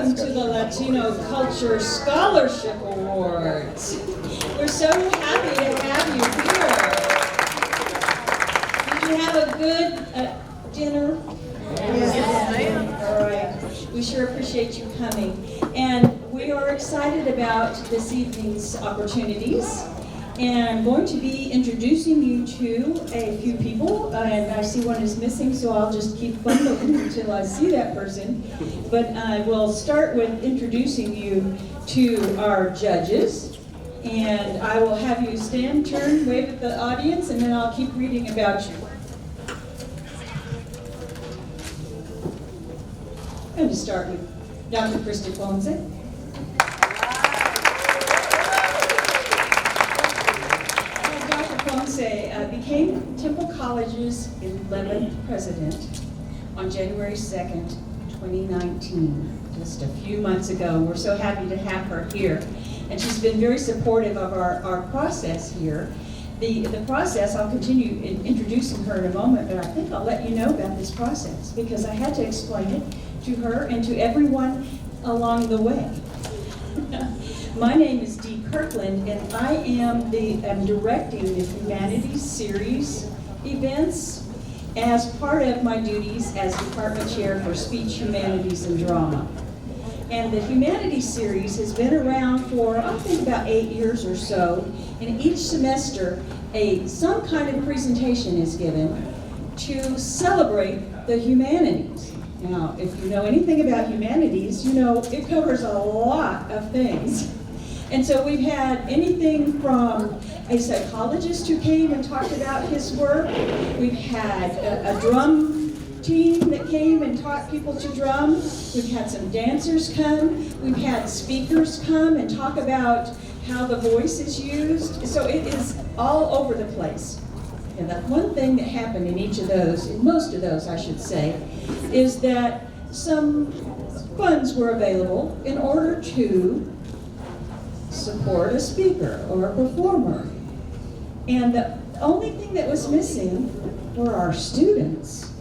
welcome to the Latino Culture Scholarship Awards. We're so happy to have you here. Did you have a good dinner? Yes. All right. We sure appreciate you coming. And we are excited about this evening's opportunities. And I'm going to be introducing you to a few people, and I see one is missing, so I'll just keep fumbling until I see that person. But I will start with introducing you to our judges, and I will have you stand, turn, wave at the audience, and then I'll keep reading about you. I'm going to start with Dr. Christy Ponce. Became Temple College's 11th president on January 2nd, 2019, just a few months ago. We're so happy to have her here. And she's been very supportive of our process here. The process, I'll continue introducing her in a moment, but I think I'll let you know about this process because I had to explain it to her and to everyone along the way. My name is Dee Kirkland, and I am directing the Humanities Series events as part of my duties as Department Chair for Speech, Humanities, and Drama. And the Humanities Series has been around for, I think, about 8 years or so, and each semester some kind of presentation is given to celebrate the humanities. Now, if you know anything about humanities, you know it covers a lot of things. And so we've had anything from a psychologist who came and talked about his work. We've had a drum team that came and taught people to drum. We've had some dancers come. We've had speakers come and talk about how the voice is used. So it is all over the place. And the one thing that happened in each of those, in most of those I should say, is that some funds were available in order to support a speaker or a performer. And the only thing that was missing were our students.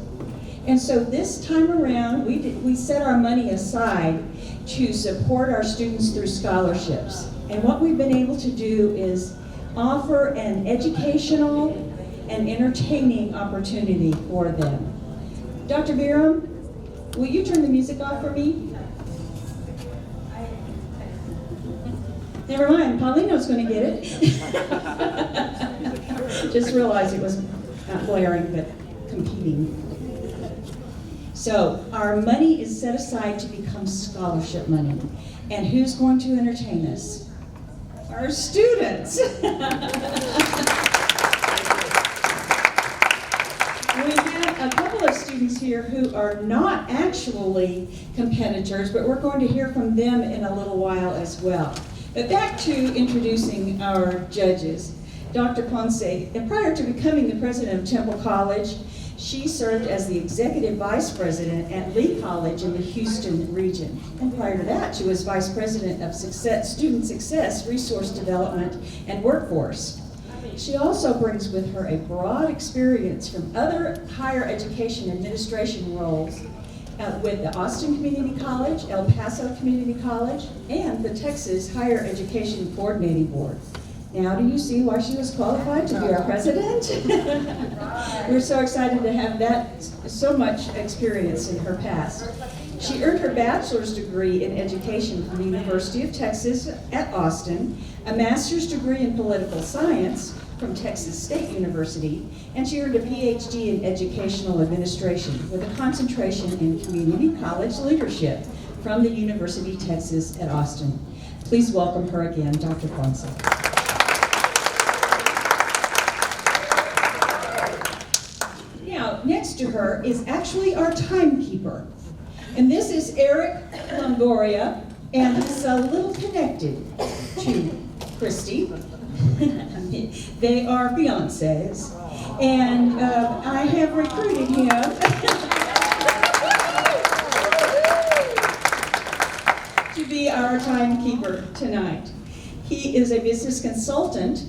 And so this time around, we set our money aside to support our students through scholarships. And what we've been able to do is offer an educational and entertaining opportunity for them. Dr. Biram, will you turn the music off for me? Never mind, Paulino's going to get it. Just realized it was not blaring, but competing. So our money is set aside to become scholarship money. And who's going to entertain us? Our students. We have a couple of students here who are not actually competitors, but we're going to hear from them in a little while as well. But back to introducing our judges. Dr. Ponce, prior to becoming the president of Temple College, she served as the executive vice president at Lee College in the Houston region. And prior to that, she was vice president of student success, resource development, and workforce. She also brings with her a broad experience from other higher education administration roles with the Austin Community College, El Paso Community College, and the Texas Higher Education Coordinating Board. Now do you see why she was qualified to be our president? We're so excited to have that so much experience in her past. She earned her bachelor's degree in education from the University of Texas at Austin, a master's degree in political science from Texas State University, and she earned a PhD in educational administration with a concentration in community college leadership from the University of Texas at Austin. Please welcome her again, Dr. Ponce. Now, next to her is actually our timekeeper. And this is Eric Longoria, and he's a little connected to Christy. They are fiancés, and I have recruited him to be our timekeeper tonight. He is a business consultant.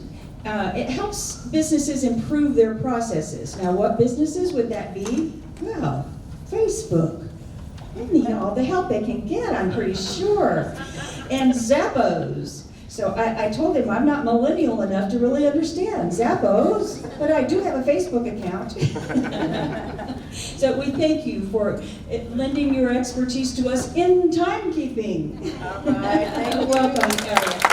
It helps businesses improve their processes. Now, what businesses would that be? Well, Facebook. They need all the help they can get, I'm pretty sure. And Zappos. So I told him I'm not millennial enough to really understand Zappos, but I do have a Facebook account. So we thank you for lending your expertise to us in timekeeping. All right, thank you. Welcome, Eric.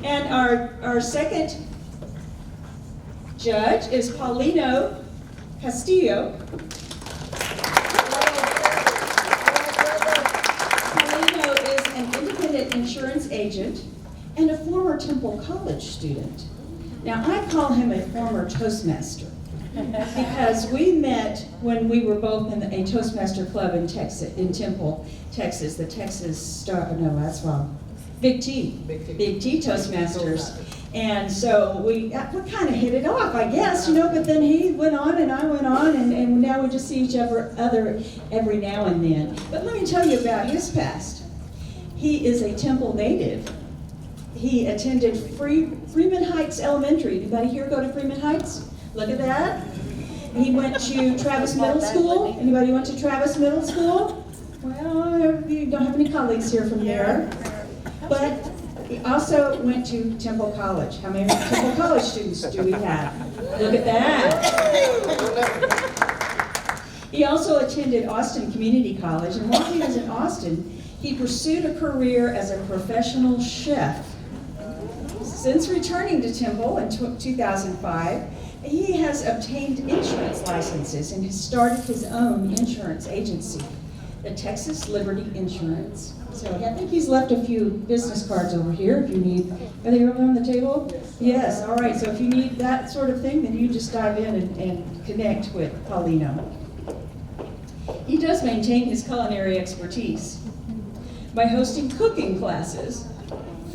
And our second judge is Paulino Castillo. Paulino is an independent insurance agent and a former Temple College student. Now, I call him a former Toastmaster because we met when we were both in a Toastmaster club in Texas, in Temple, Texas, the Texas Star, no, that's wrong. Big T Toastmasters. And so we kind of hit it off, I guess, but then he went on and I went on, and now we just see each other every now and then. But let me tell you about his past. He is a Temple native. He attended Freeman Heights Elementary. Anybody here go to Freeman Heights? Look at that. He went to Travis Middle School. Anybody went to Travis Middle School? Well, you don't have any colleagues here from there. But he also went to Temple College. How many Temple College students do we have? Look at that. He also attended Austin Community College, and while he was in Austin, he pursued a career as a professional chef. Since returning to Temple in 2005, he has obtained insurance licenses and has started his own insurance agency, the Texas Liberty Insurance. So I think he's left a few business cards over here if you need. Are they over on the table? Yes, all right. So if you need that sort of thing, then you just dive in and connect with Paulino. He does maintain his culinary expertise by hosting cooking classes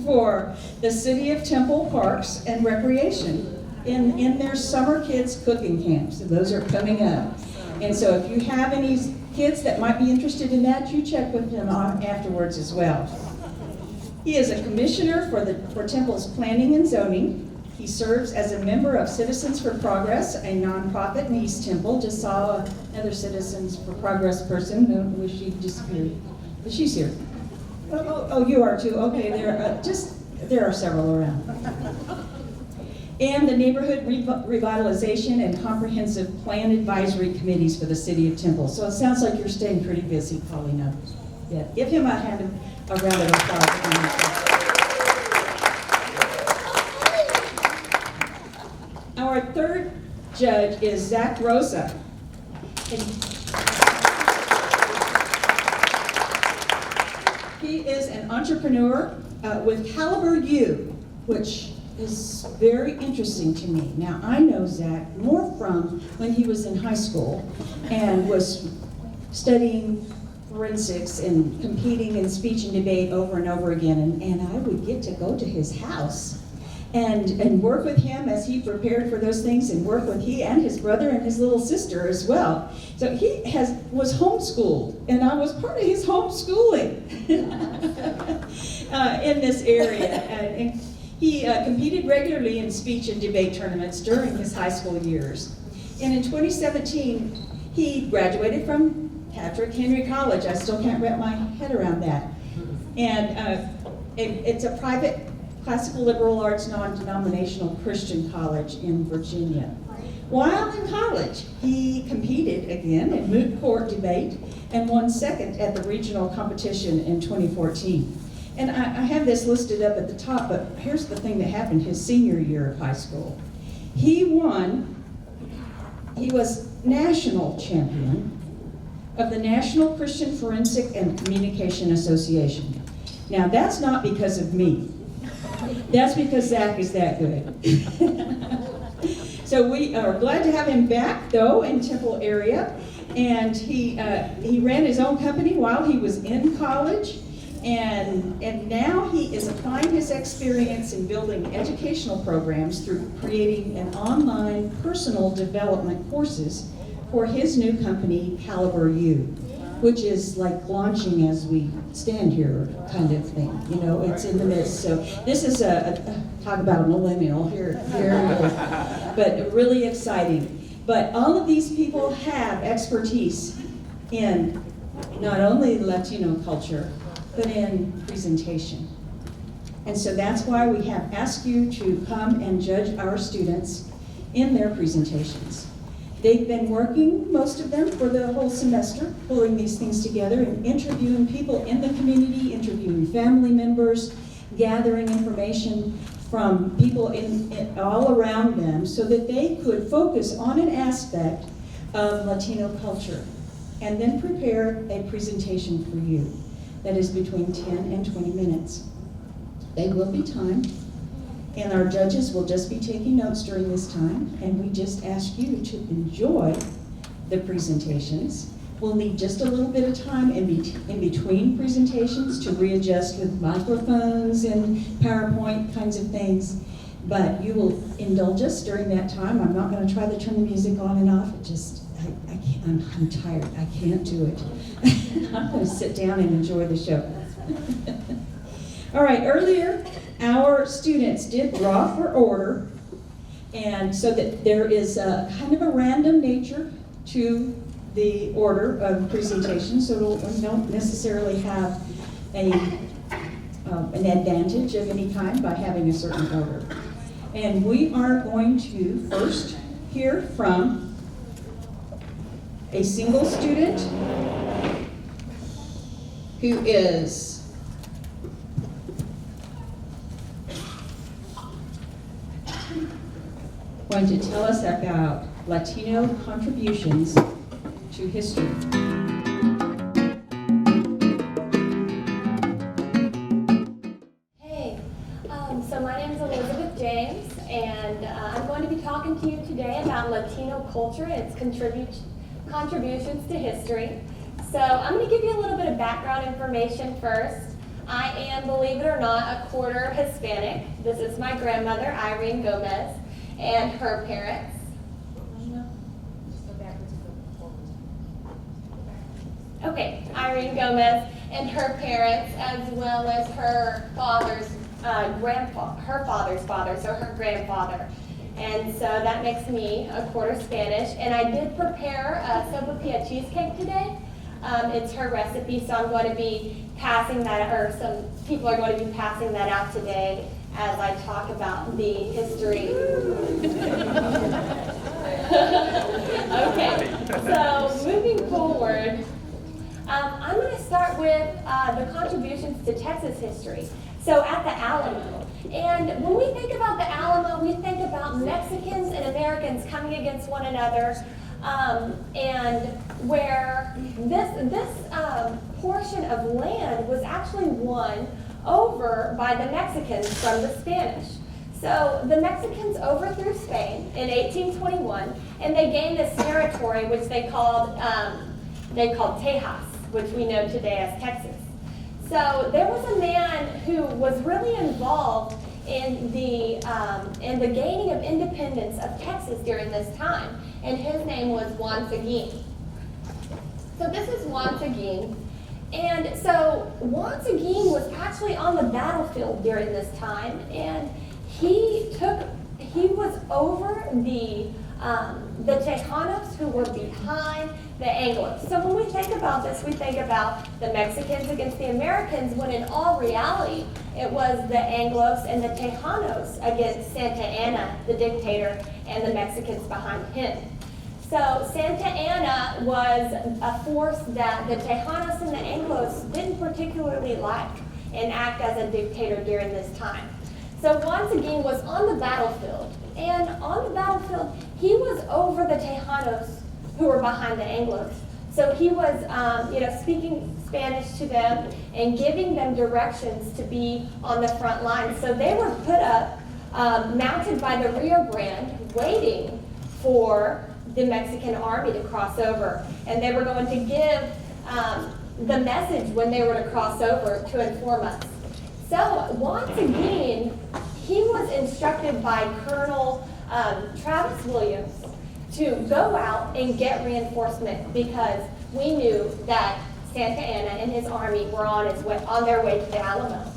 for the City of Temple Parks and Recreation in their summer kids cooking camps. So those are coming up. And so if you have any kids that might be interested in that, you check with him afterwards as well. He is a commissioner for Temple's planning and zoning. He serves as a member of Citizens for Progress, a nonprofit in East Temple. Just saw another Citizens for Progress person. I wish she disappeared, but she's here. Oh, you are too. Okay, there are several around. And the Neighborhood Revitalization and Comprehensive Plan Advisory Committees for the City of Temple. So it sounds like you're staying pretty busy, Paulino. Yeah, give him a round of applause. Our third judge is Zach Rosa. He is an entrepreneur with Caliber U, which is very interesting to me. Now, I know Zach more from when he was in high school and was studying forensics and competing in speech and debate over and over again, and I would get to go to his house and work with him as he prepared for those things, and work with he and his brother and his little sister as well. So he was homeschooled, and I was part of his homeschooling in this area. And he competed regularly in speech and debate tournaments during his high school years. And in 2017, he graduated from Patrick Henry College. I still can't wrap my head around that. And it's a private classical liberal arts non-denominational Christian college in Virginia. While in college, he competed again in moot court debate and won second at the regional competition in 2014. And I have this listed up at the top, but here's the thing that happened his senior year of high school. He was national champion of the National Christian Forensic and Communication Association. Now, that's not because of me. That's because Zach is that good. So we are glad to have him back, though, in Temple area. And he ran his own company while he was in college. And now he is applying his experience in building educational programs through creating an online personal development courses for his new company, Caliber U, which is like launching as we stand here kind of thing. It's in the midst. So this is talk about a millennial here, but really exciting. But all of these people have expertise in not only Latino culture, but in presentation. And so that's why we have asked you to come and judge our students in their presentations. They've been working, most of them, for the whole semester, pulling these things together and interviewing people in the community, interviewing family members, gathering information from people all around them so that they could focus on an aspect of Latino culture and then prepare a presentation for you that is between 10 and 20 minutes. There will be time, and our judges will just be taking notes during this time, and we just ask you to enjoy the presentations. We'll need just a little bit of time in between presentations to readjust with microphones and PowerPoint kinds of things, but you will indulge us during that time. I'm not going to try to turn the music on and off. It just, I can't, I'm tired. I can't do it. I'm going to sit down and enjoy the show. All right, earlier, our students did draw for order, and so that there is a kind of a random nature to the order of presentation, so we don't necessarily have an advantage of any kind by having a certain order. And we are going to first hear from a single student who is going to tell us about Latino contributions to history. Hey, so my name is Elizabeth James, and I'm going to be talking to you today about Latino culture and its contributions to history. So I'm going to give you a little bit of background information first. I am, believe it or not, a quarter Hispanic. This is my grandmother, Irene Gomez, and her parents. Okay, Irene Gomez and her parents, as well as her father's father's father, so her grandfather. And so that makes me a quarter Spanish. And I did prepare a sopapilla cheesecake today. It's her recipe, so I'm going to be passing that, or some people are going to be passing that out today as I talk about the history. Okay, so moving forward, I'm going to start with the contributions to Texas history. So at the Alamo. And when we think about the Alamo, we think about Mexicans and Americans coming against one another, and where this portion of land was actually won over by the Mexicans from the Spanish. So the Mexicans overthrew Spain in 1821, and they gained this territory which they called Tejas, which we know today as Texas. So there was a man who was really involved in the gaining of independence of Texas during this time, and his name was Juan Seguin. So this is Juan Seguin, and so Juan Seguin was actually on the battlefield during this time, and he was over the Tejanos who were behind the Anglos. So when we think about this, we think about the Mexicans against the Americans, when in all reality, it was the Anglos and the Tejanos against Santa Anna, the dictator, and the Mexicans behind him. So Santa Anna was a force that the Tejanos and the Anglos didn't particularly like and act as a dictator during this time. So Juan Seguin was on the battlefield, and on the battlefield, he was over the Tejanos who were behind the Anglos. So he was, speaking Spanish to them and giving them directions to be on the front line. So they were put up, mounted by the Rio Grande, waiting for the Mexican army to cross over. And they were going to give the message when they were to cross over to inform us. So once again, he was instructed by Colonel Travis Williams to go out and get reinforcement, because we knew that Santa Anna and his army were on their way to the Alamo.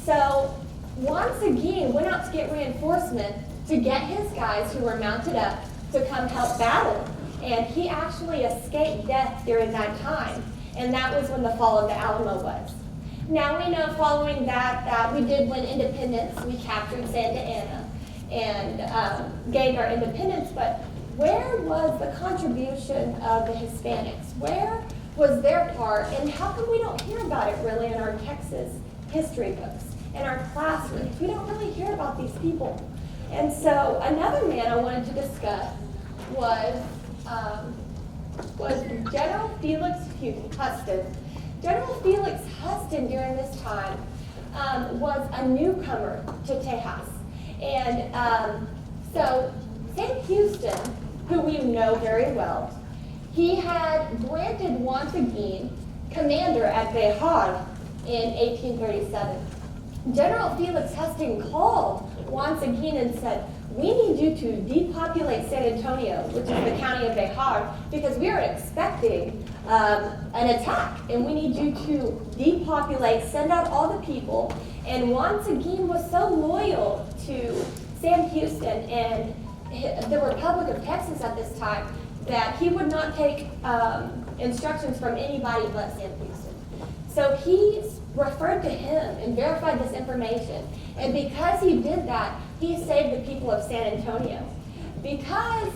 So Juan Seguin went out to get reinforcement to get his guys who were mounted up to come help battle. And he actually escaped death during that time. And that was when the fall of the Alamo was. Now we know following that we did win independence. We captured Santa Ana and gained our independence. But where was the contribution of the Hispanics? Where was their part? And how come we don't hear about it really in our Texas history books, in our classrooms? We don't really hear about these people. And so another man I wanted to discuss was General Felix Huston. General Felix Huston during this time was a newcomer to Tejas. And so Sam Houston, who we know very well, he had granted Juan Seguin commander at Behar in 1837. General Felix Huston called Juan Seguin and said, "We need you to depopulate San Antonio, which is the county of Behar, because we are expecting an attack, and we need you to depopulate, send out all the people." And Juan Seguin was so loyal to Sam Houston and the Republic of Texas at this time that he would not take instructions from anybody but Sam Houston. So he referred to him and verified this information. And because he did that, he saved the people of San Antonio. Because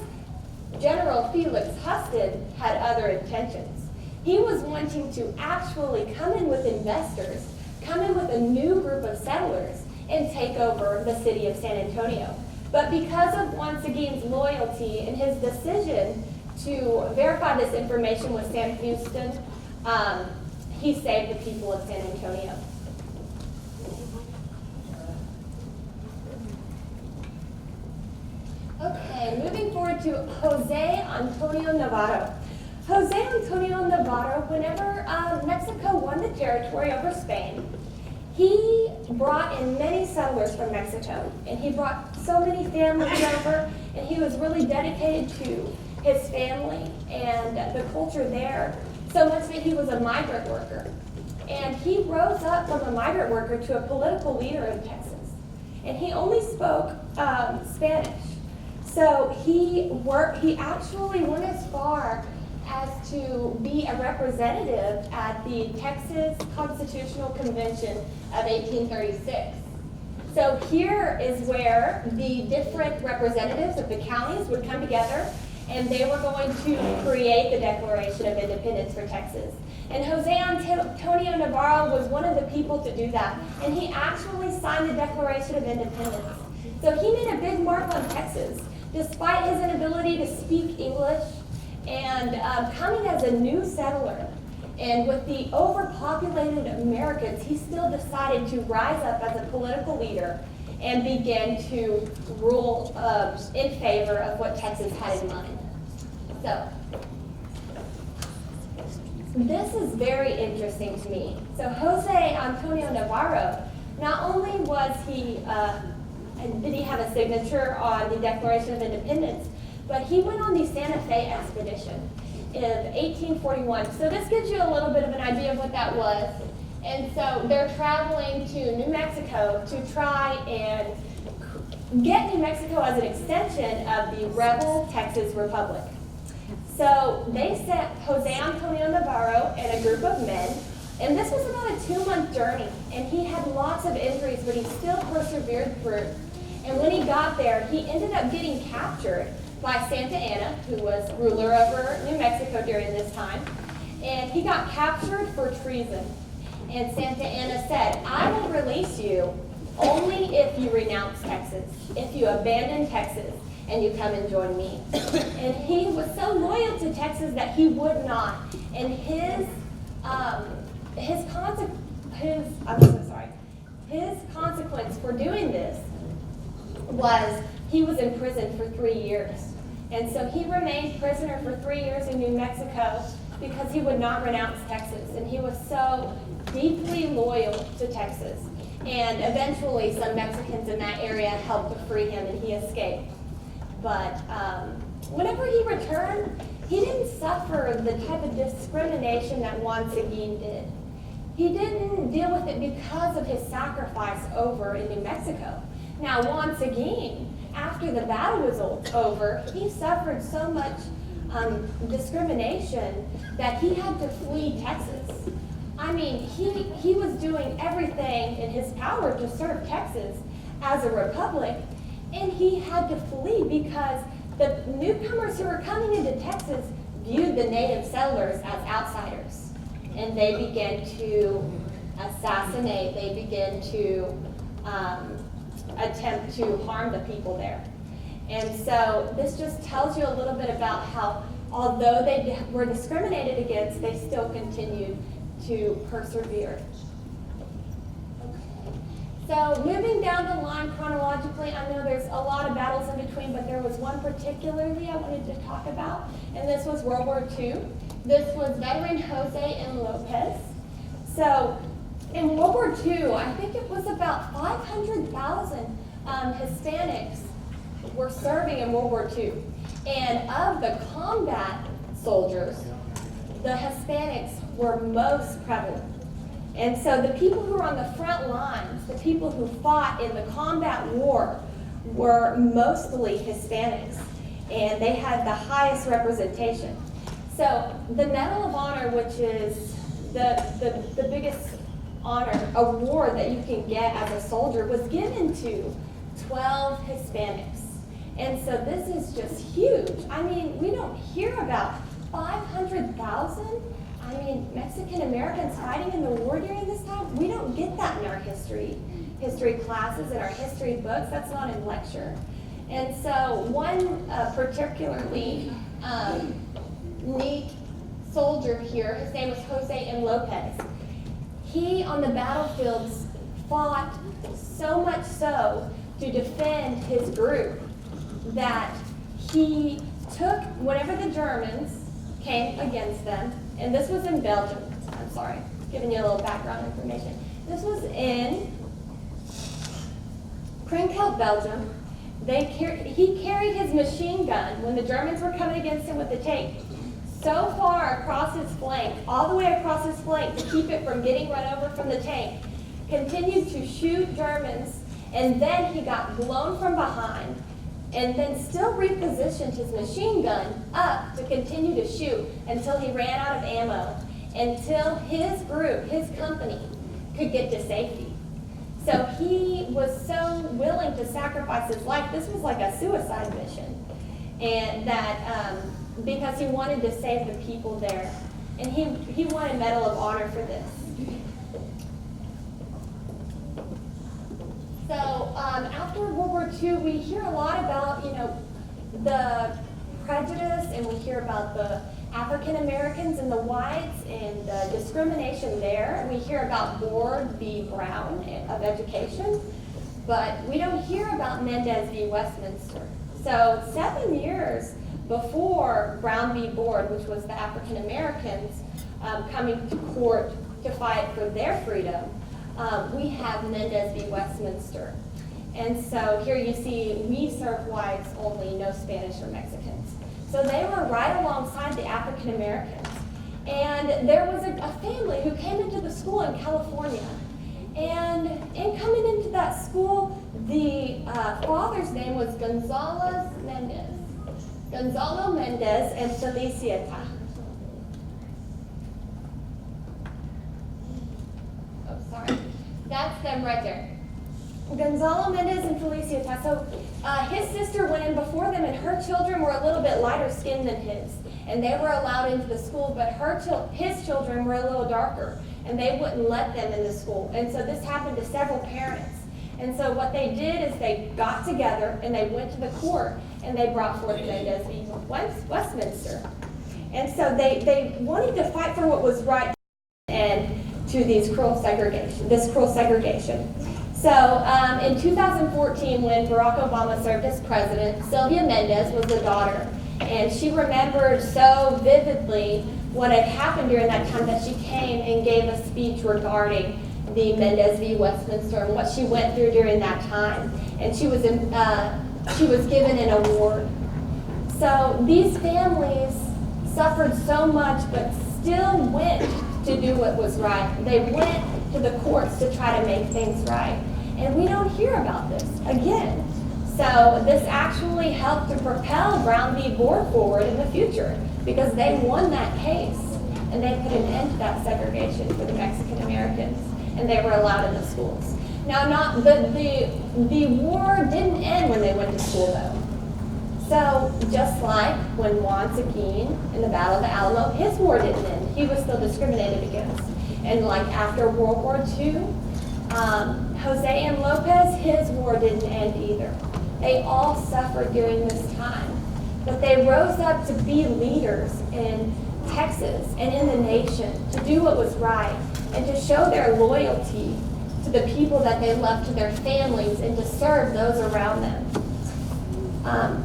General Felix Huston had other intentions. He was wanting to actually come in with investors, come in with a new group of settlers, and take over the city of San Antonio. But because of Juan Seguin's loyalty and his decision to verify this information with Sam Houston, he saved the people of San Antonio. Okay, moving forward to Jose Antonio Navarro. Jose Antonio Navarro, whenever Mexico won the territory over Spain, he brought in many settlers from Mexico, and he brought so many families over, and he was really dedicated to his family and the culture there, so much that he was a migrant worker. And he rose up from a migrant worker to a political leader in Texas. And he only spoke Spanish. So he actually went as far as to be a representative at the Texas Constitutional Convention of 1836. So here is where the different representatives of the counties would come together, and they were going to create the Declaration of Independence for Texas. And Jose Antonio Navarro was one of the people to do that, and he actually signed the Declaration of Independence. So he made a big mark on Texas, despite his inability to speak English, and coming as a new settler. And with the overpopulated Americans, he still decided to rise up as a political leader and begin to rule in favor of what Texas had in mind. So, this is very interesting to me. So Jose Antonio Navarro, not only was he, did he have a signature on the Declaration of Independence, but he went on the Santa Fe expedition in 1841. So this gives you a little bit of an idea of what that was. And so they're traveling to New Mexico to try and get New Mexico as an extension of the rebel Texas Republic. So they sent Jose Antonio Navarro and a group of men, and this was about a 2-month journey, and he had lots of injuries, but he still persevered through. And when he got there, he ended up getting captured by Santa Ana, who was ruler over New Mexico during this time, and he got captured for treason. And Santa Ana said, "I will release you only if you renounce Texas, if you abandon Texas, and you come and join me." And he was so loyal to Texas that he would not. And his consequence for doing this was he was in prison for 3 years. And so he remained prisoner for 3 years in New Mexico because he would not renounce Texas. And he was so deeply loyal to Texas. And eventually some Mexicans in that area helped to free him, and he escaped. But whenever he returned, he didn't suffer the type of discrimination that Juan Seguin did. He didn't deal with it because of his sacrifice over in New Mexico. Now, Juan Seguin after the battle was over, he suffered so much discrimination that he had to flee Texas. I mean, he was doing everything in his power to serve Texas as a republic, and he had to flee because the newcomers who were coming into Texas viewed the native settlers as outsiders, and they began to assassinate, they began to attempt to harm the people there. And so this just tells you a little bit about how, although they were discriminated against, they still continued to persevere. So moving down the line chronologically, I know there's a lot of battles in between, but there was one particularly I wanted to talk about, and this was World War II. This was veteran Jose M. Lopez. So in World War II, I think it was about 500,000 Hispanics were serving in World War II. And of the combat soldiers, the Hispanics were most prevalent. And so the people who were on the front lines, the people who fought in the combat war, were mostly Hispanics. And they had the highest representation. So the Medal of Honor, which is the biggest honor, award that you can get as a soldier, was given to 12 Hispanics. And so this is just huge. I mean, we don't hear about 500,000. I mean, Mexican Americans fighting in the war during this time. We don't get that in our history classes, in our history books. That's not in lecture. And so one particularly neat soldier here, his name was Jose M. Lopez. He, on the battlefields, fought so much so to defend his group that he took whenever the Germans came against them, and this was in Belgium. I'm sorry, giving you a little background information. This was in Krinkelt, Belgium. He carried his machine gun when the Germans were coming against him with the tank so far across his flank, all the way across his flank to keep it from getting run over from the tank, continued to shoot Germans, and then he got blown from behind, and then still repositioned his machine gun up to continue to shoot until he ran out of ammo, until his group, his company, could get to safety. So he was so willing to sacrifice his life. This was like a suicide mission, and that because he wanted to save the people there, and he won a Medal of Honor for this. So after World War II, we hear a lot about, the prejudice, and we hear about the African Americans and the whites and the discrimination there. We hear about Board v. Brown of education, but we don't hear about Mendez v. Westminster. So 7 years before Brown v. Board, which was the African Americans coming to court to fight for their freedom, we have Mendez v. Westminster. And so here you see, we serve whites only, no Spanish or Mexicans. So they were right alongside the African Americans. And there was a family who came into the school in California. And in coming into that school, the father's name was Gonzalo Mendez and Felicieta. Oh, sorry. That's them right there. Gonzalo Mendez and Felicieta. So his sister went in before them, and her children were a little bit lighter skinned than his. And they were allowed into the school, but his children were a little darker, and they wouldn't let them in the school. And so this happened to several parents. And so what they did is they got together, and they went to the court, and they brought forth Mendez v. Westminster. And so they wanted to fight for what was right and to this cruel segregation. So in 2014, when Barack Obama served as president, Sylvia Mendez was the daughter. And she remembered so vividly what had happened during that time that she came and gave a speech regarding the Mendez v. Westminster and what she went through during that time. And she was given an award. So these families suffered so much, but still went to do what was right. They went to the courts to try to make things right. And we don't hear about this. Again, So this actually helped to propel Brown v. Board forward in the future because they won that case and they put an end to that segregation for the Mexican Americans, and they were allowed in the schools. Now, the war didn't end when they went to school, though. So just like when Juan Seguin in the Battle of the Alamo, his war didn't end. He was still discriminated against. And like after World War II, Jose and Lopez, his war didn't end either. They all suffered during this time. But they rose up to be leaders in Texas and in the nation, to do what was right, and to show their loyalty to the people that they loved, to their families, and to serve those around them.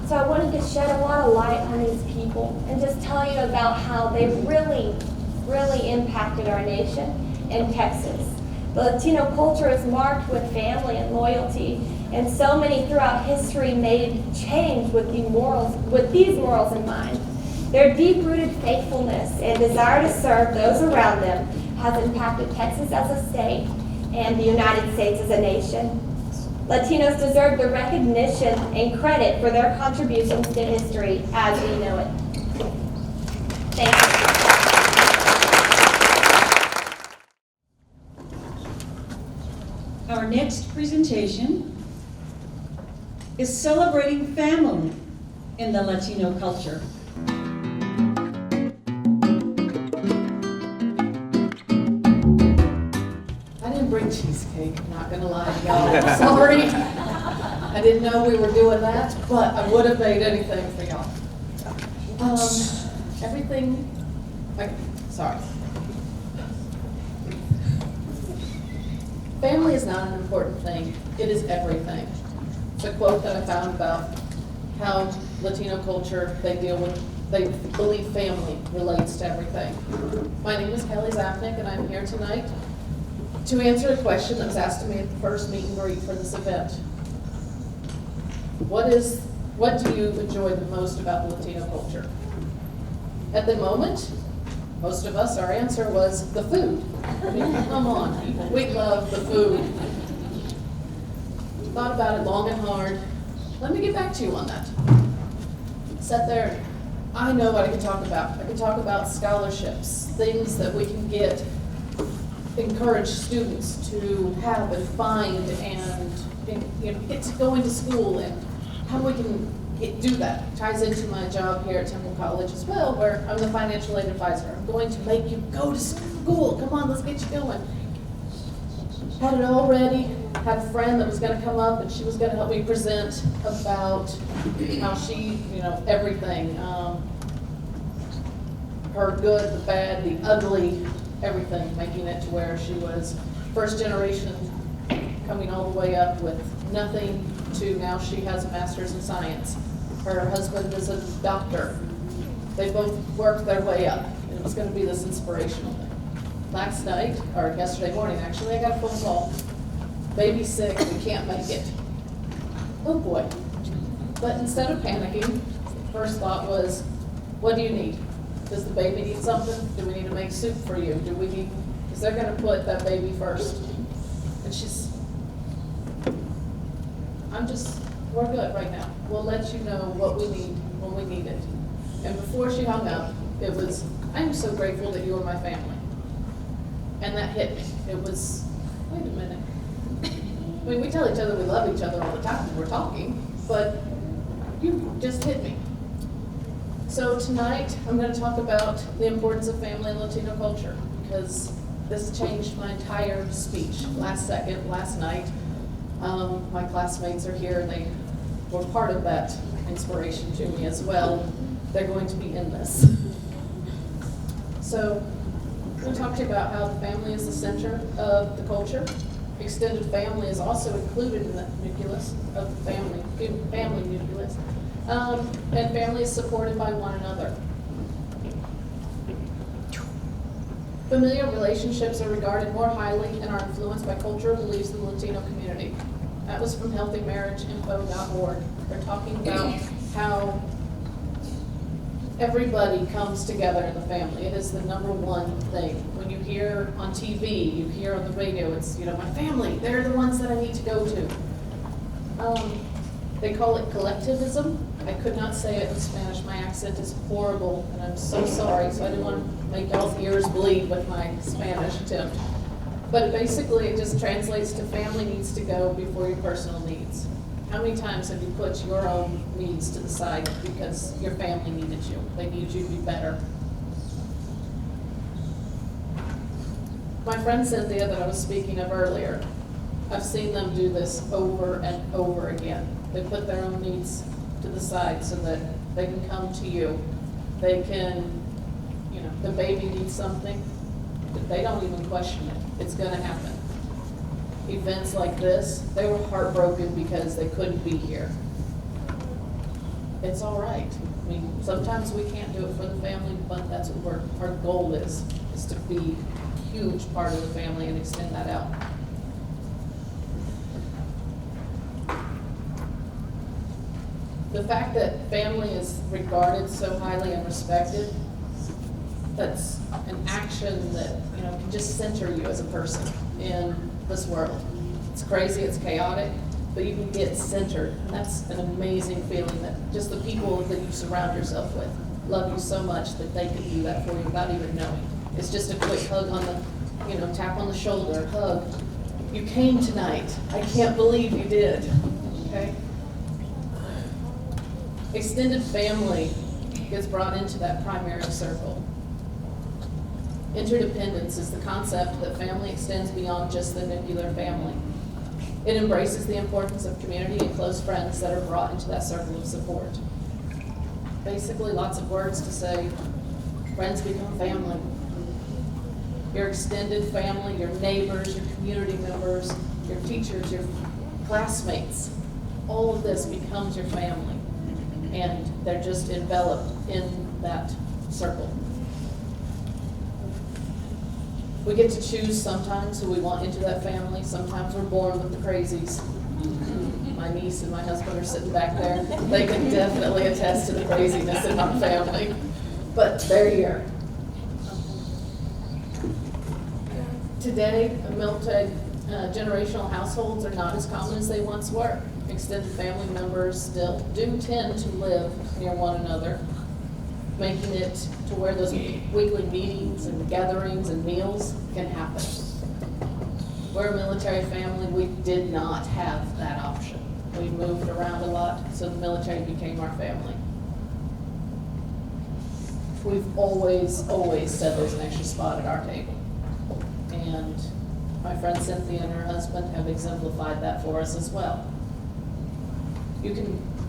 So I wanted to shed a lot of light on these people and just tell you about how they really, really impacted our nation and Texas. The Latino culture is marked with family and loyalty, and so many throughout history made change with these morals in mind. Their deep-rooted faithfulness and desire to serve those around them has impacted Texas as a state and the United States as a nation. Latinos deserve the recognition and credit for their contributions to history as we know it. Thank you. Our next presentation is celebrating family in the Latino culture. I didn't bring cheesecake, I'm not gonna lie to y'all, I'm sorry. I didn't know we were doing that, but I would have made anything for y'all. Sorry. Family is not an important thing, it is everything. It's a quote that I found about how Latino culture, they believe family relates to everything. My name is Kelly Zapnick, and I'm here tonight to answer a question that was asked to me at the first meet and greet for this event. What do you enjoy the most about the Latino culture? At the moment, most of us, our answer was the food. I mean, come on, people, we love the food. Thought about it long and hard. Let me get back to you on that. Sat there, I know what I can talk about. I can talk about scholarships, things that we can encourage students to have and find and get to going to school, and how we can do that. It ties into my job here at Temple College as well, where I'm the financial aid advisor. I'm going to make you go to school. Come on, let's get you going. Had it all ready. Had a friend that was going to come up, and she was going to help me present about how she, everything. Her good, the bad, the ugly, everything, making it to where she was first generation, coming all the way up with nothing to now she has a master's in science. Her husband is a doctor. They both worked their way up, and it was going to be this inspirational thing. Last night, or yesterday morning actually, I got a phone call. Baby's sick, we can't make it. Oh boy. But instead of panicking, first thought was, what do you need? Does the baby need something? Do we need to make soup for you? Because they're going to put that baby first. And we're good right now. We'll let you know what we need when we need it. And before she hung up, it was, I'm so grateful that you are my family. And that hit me. It was, wait a minute. I mean, we tell each other we love each other all the time when we're talking, but you just hit me. So tonight, I'm going to talk about the importance of family in Latino culture, because this changed my entire speech last night. My classmates are here, and they were part of that inspiration to me as well. They're going to be in this. So I'm going to talk to you about how the family is the center of the culture. Extended family is also included in the nucleus of the family nucleus. And family is supported by one another. Familial relationships are regarded more highly and are influenced by cultural beliefs in the Latino community. That was from healthymarriageinfo.org. They're talking about how everybody comes together in the family. It is the number one thing. When you hear on TV, you hear on the radio, it's, my family, they're the ones that I need to go to. They call it collectivism. I could not say it in Spanish. My accent is horrible, and I'm so sorry, so I didn't want to make y'all's ears bleed with my Spanish attempt. But basically, it just translates to family needs to go before your personal needs. How many times have you put your own needs to the side because your family needed you? They needed you to be better. My friend Cynthia that I was speaking of earlier, I've seen them do this over and over again. They put their own needs to the side so that they can come to you. They can, the baby needs something, but they don't even question it. It's gonna happen. Events like this, they were heartbroken because they couldn't be here. It's all right. I mean, sometimes we can't do it for the family, but that's what our goal is to be a huge part of the family and extend that out. The fact that family is regarded so highly and respected, that's an action that, can just center you as a person in this world. It's crazy, it's chaotic, but you can get centered. And that's an amazing feeling that just the people that you surround yourself with love you so much that they can do that for you without even knowing. It's just a quick hug on the, tap on the shoulder, hug. You came tonight. I can't believe you did, okay? Extended family gets brought into that primary circle. Interdependence is the concept that family extends beyond just the nuclear family. It embraces the importance of community and close friends that are brought into that circle of support. Basically, lots of words to say, friends become family. Your extended family, your neighbors, your community members, your teachers, your classmates, all of this becomes your family. And they're just enveloped in that circle. We get to choose sometimes who we want into that family. Sometimes we're born with the crazies. My niece and my husband are sitting back there. They can definitely attest to the craziness in our family, but they're here. Today, multi-generational households are not as common as they once were. Extended family members still do tend to live near one another, making it to where those weekly meetings and gatherings and meals can happen. We're a military family, we did not have that option. We moved around a lot, so the military became our family. We've always said there's an extra spot at our table. And my friend Cynthia and her husband have exemplified that for us as well.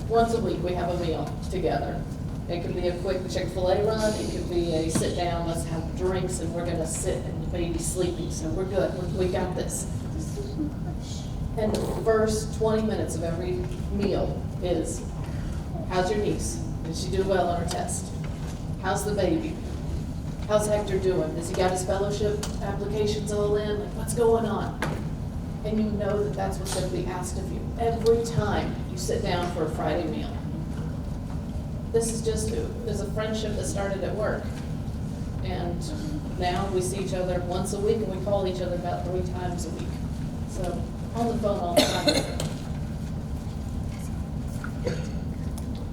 Once a week we have a meal together. It could be a quick Chick-fil-A run, it could be a sit down, let's have drinks and we're gonna sit and the baby's sleeping, so we're good, we got this. And the first 20 minutes of every meal is, how's your niece? Did she do well on her test? How's the baby? How's Hector doing? Has he got his fellowship applications all in? Like, what's going on? And you know that that's what's going to be asked of you every time you sit down for a Friday meal. There's a friendship that started at work. And now we see each other once a week and we call each other about 3 times a week. So on the phone all the time.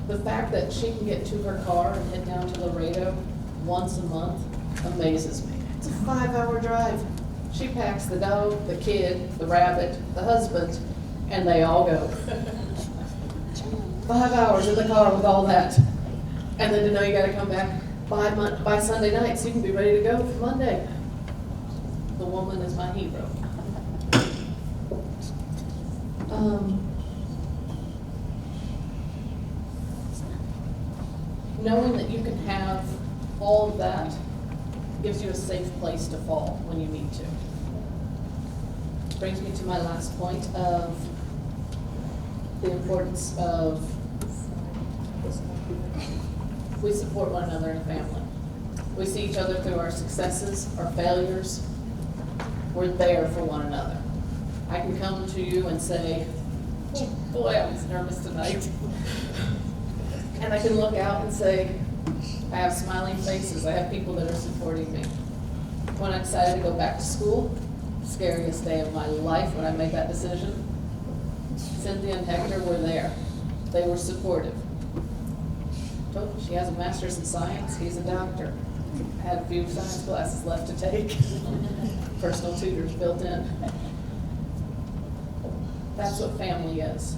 The fact that she can get to her car and head down to Laredo once a month amazes me. It's a 5-hour drive. She packs the dog, the kid, the rabbit, the husband, and they all go. 5 hours in the car with all that. And then to know you gotta come back by Sunday night so you can be ready to go for Monday. The woman is my hero. Knowing that you can have all of that gives you a safe place to fall when you need to. Brings me to my last point of the importance of we support one another in a family. We see each other through our successes, our failures. We're there for one another. I can come to you and say, oh, boy, I was nervous tonight. And I can look out and say, I have smiling faces. I have people that are supporting me. When I decided to go back to school, scariest day of my life when I made that decision, Cynthia and Hector were there. They were supportive. Told you, she has a master's in science, he's a doctor. Had a few science classes left to take. Personal tutors built in. That's what family is.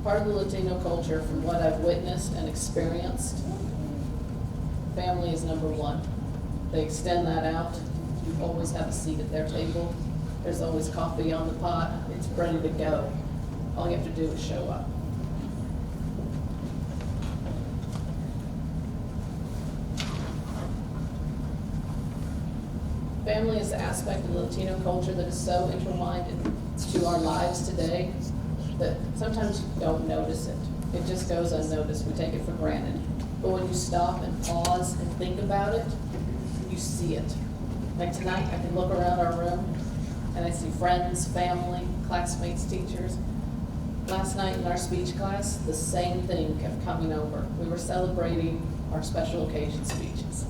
Part of the Latino culture, from what I've witnessed and experienced, family is number one. They extend that out. You always have a seat at their table. There's always coffee on the pot. It's ready to go. All you have to do is show up. Family is the aspect of the Latino culture that is so intertwined into our lives today that sometimes you don't notice it. It just goes unnoticed. We take it for granted. But when you stop and pause and think about it, you see it. Like tonight, I can look around our room and I see friends, family, classmates, teachers. Last night in our speech class, the same thing kept coming over. We were celebrating our special occasion speeches.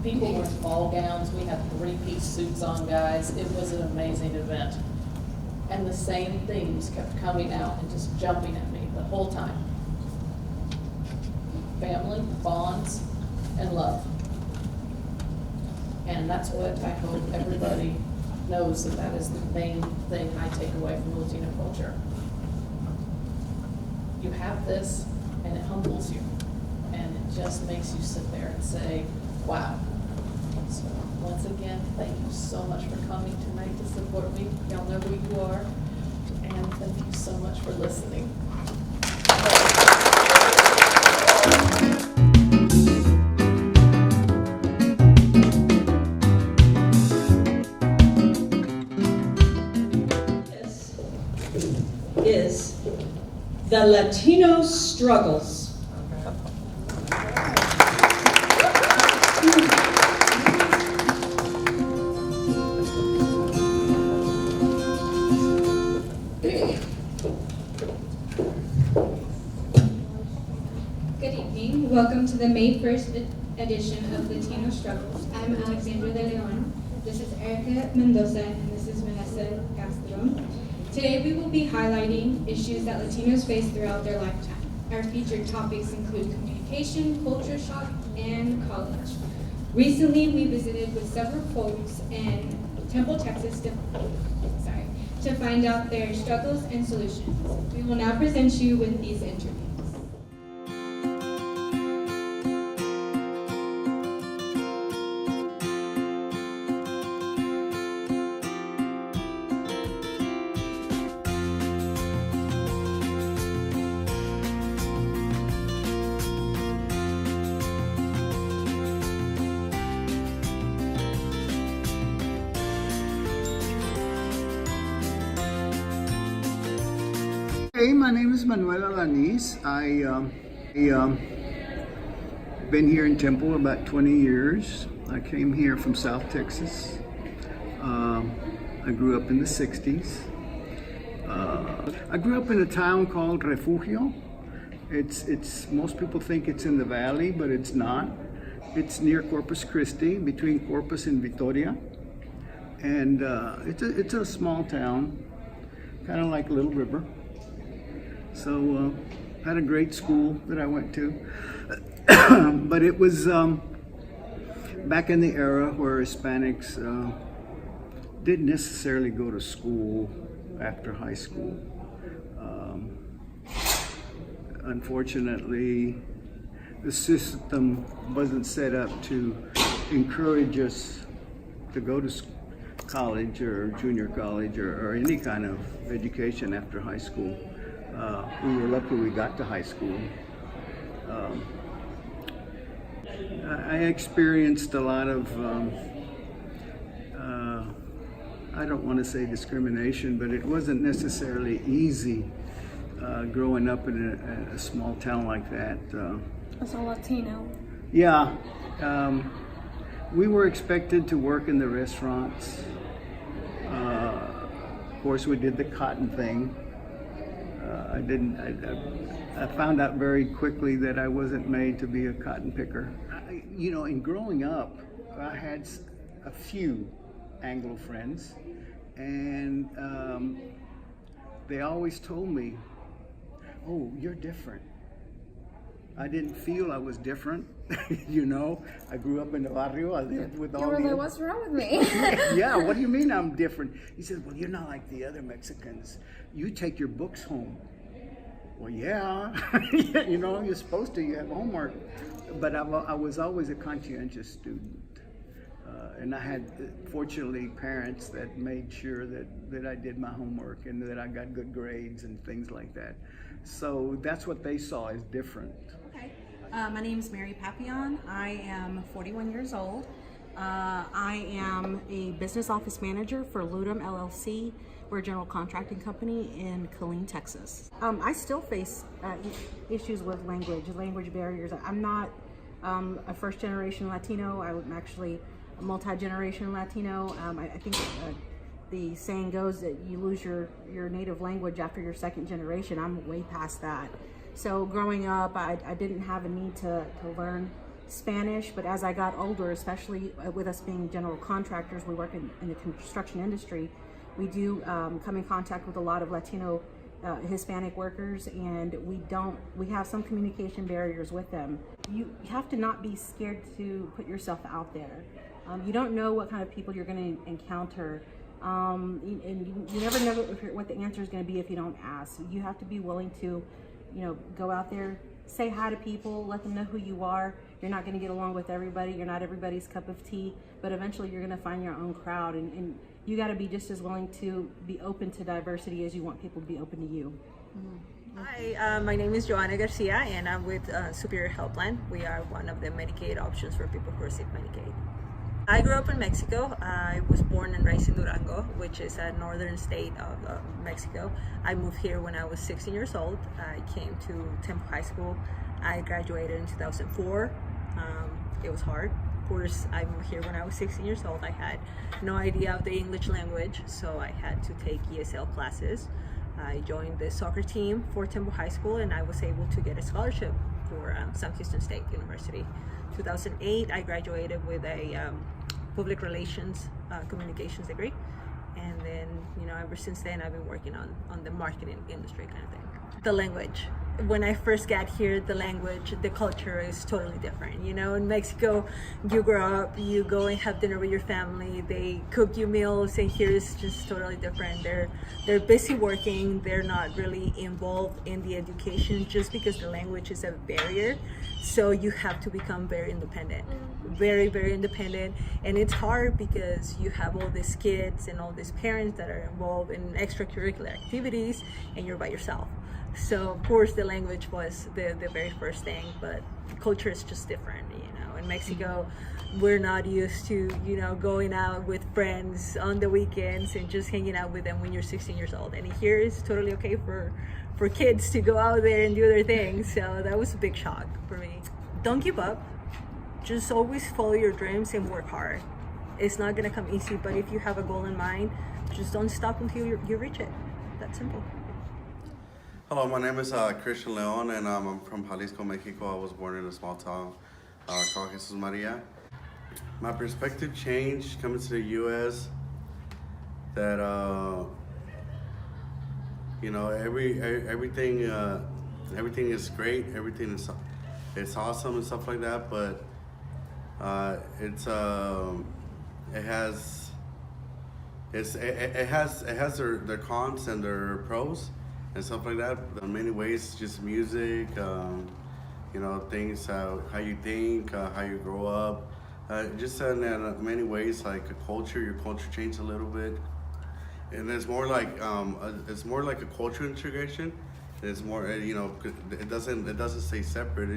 People were in ball gowns. We had 3-piece suits on, guys. It was an amazing event. And the same themes kept coming out and just jumping at me the whole time. Family, bonds, and love. And that's what I hope everybody knows, that is the main thing I take away from Latino culture. You have this, and it humbles you. And it just makes you sit there and say, wow. So once again, thank you so much for coming tonight to support me. Y'all know who you are. And thank you so much for listening. This is the Latino struggles. Good evening. Welcome to the May 1st edition of Latino Struggles. I'm Alexandra de Leon. This is Erica Mendoza, and this is Vanessa Castro. Today we will be highlighting issues that Latinos face throughout their lifetime. Our featured topics include communication, culture shock, and college. Recently, we visited with several folks in Temple, Texas to find out their struggles and solutions. We will now present you with these interviews. Hey, my name is Manuel Alanis. I been here in Temple about 20 years. I came here from South Texas. I grew up in the 60s. I grew up in a town called Refugio. It's most people think it's in the valley, but it's not. It's near Corpus Christi, between Corpus and Victoria. And it's a small town, kind of like Little River. So had a great school that I went to, but it was back in the era where Hispanics didn't necessarily go to school after high school. Unfortunately, the system wasn't set up to encourage us to go to college or junior college or any kind of education after high school. We were lucky we got to high school. I experienced a lot of, I don't want to say discrimination, but it wasn't necessarily easy growing up in a small town like that. As a Latino. Yeah. We were expected to work in the restaurants. Of course, we did the cotton thing. I found out very quickly that I wasn't made to be a cotton picker. In growing up, I had a few Anglo friends, and they always told me, oh, you're different. I didn't feel I was different. You know, I grew up in the barrio. I lived with all You were the like, what's wrong with me? yeah, what do you mean I'm different? He says, well, you're not like the other Mexicans. You take your books home. Well, yeah, you know, you're supposed to, you have homework. But I was always a conscientious student. And I had, fortunately, parents that made sure that I did my homework and that I got good grades and things like that. So that's what they saw as different. Okay. My name is Mary Papillon. I am 41 years old. I am a business office manager for LULAC LLC. We're a general contracting company in Killeen, Texas. I still face issues with language barriers. I'm not a first generation Latino. I'm actually a multi-generation Latino. I think the saying goes that you lose your native language after your second generation. I'm way past that. So growing up, I didn't have a need to learn Spanish, but as I got older, especially with us being general contractors, we work in the construction industry. We do come in contact with a lot of Latino Hispanic workers, and we have some communication barriers with them. You have to not be scared to put yourself out there. You don't know what kind of people you're going to encounter, and you never know what the answer is going to be if you don't ask. You have to be willing to, go out there, say hi to people, let them know who you are. You're not going to get along with everybody. You're not everybody's cup of tea, but eventually you're going to find your own crowd, and you got to be just as willing to be open to diversity as you want people to be open to you. Hi, my name is Joanna Garcia, and I'm with Superior Health Plan. We are one of the Medicaid options for people who receive Medicaid. I grew up in Mexico. I was born and raised in Durango, which is a northern state of Mexico. I moved here when I was 16 years old. I came to Temple High School. I graduated in 2004. It was hard. Of course, I moved here when I was 16 years old. I had no idea of the English language, so I had to take ESL classes. I joined the soccer team for Temple High School, and I was able to get a scholarship for Sam Houston State University. 2008, I graduated with a public relations communications degree, and then ever since then I've been working on the marketing industry kind of thing. The language. When I first got here, the language, the culture is totally different. In Mexico, you grow up, you go and have dinner with your family, they cook you meals, and here is just totally different. They're busy working, they're not really involved in the education just because the language is a barrier. So you have to become very independent, very, very independent. And it's hard because you have all these kids and all these parents that are involved in extracurricular activities, and you're by yourself. So of course the language was the very first thing, but culture is just different. In Mexico, we're not used to going out with friends on the weekends and just hanging out with them when you're 16 years old. And here it's totally okay for kids to go out there and do their thing. So that was a big shock for me. Don't give up. Just always follow your dreams and work hard. It's not gonna come easy, but if you have a goal in mind, just don't stop until you reach it. That's simple. Hello, my name is Christian Leon, and I'm from Jalisco, Mexico. I was born in a small town called Jesus Maria. My perspective changed coming to the U.S. That everything is great, everything is it's awesome and stuff like that, but it has their cons and their pros and stuff like that. In many ways, just music, things, how you think, how you grow up, just in many ways, like your culture changed a little bit, and it's more like a cultural integration. It's more, it doesn't stay separate.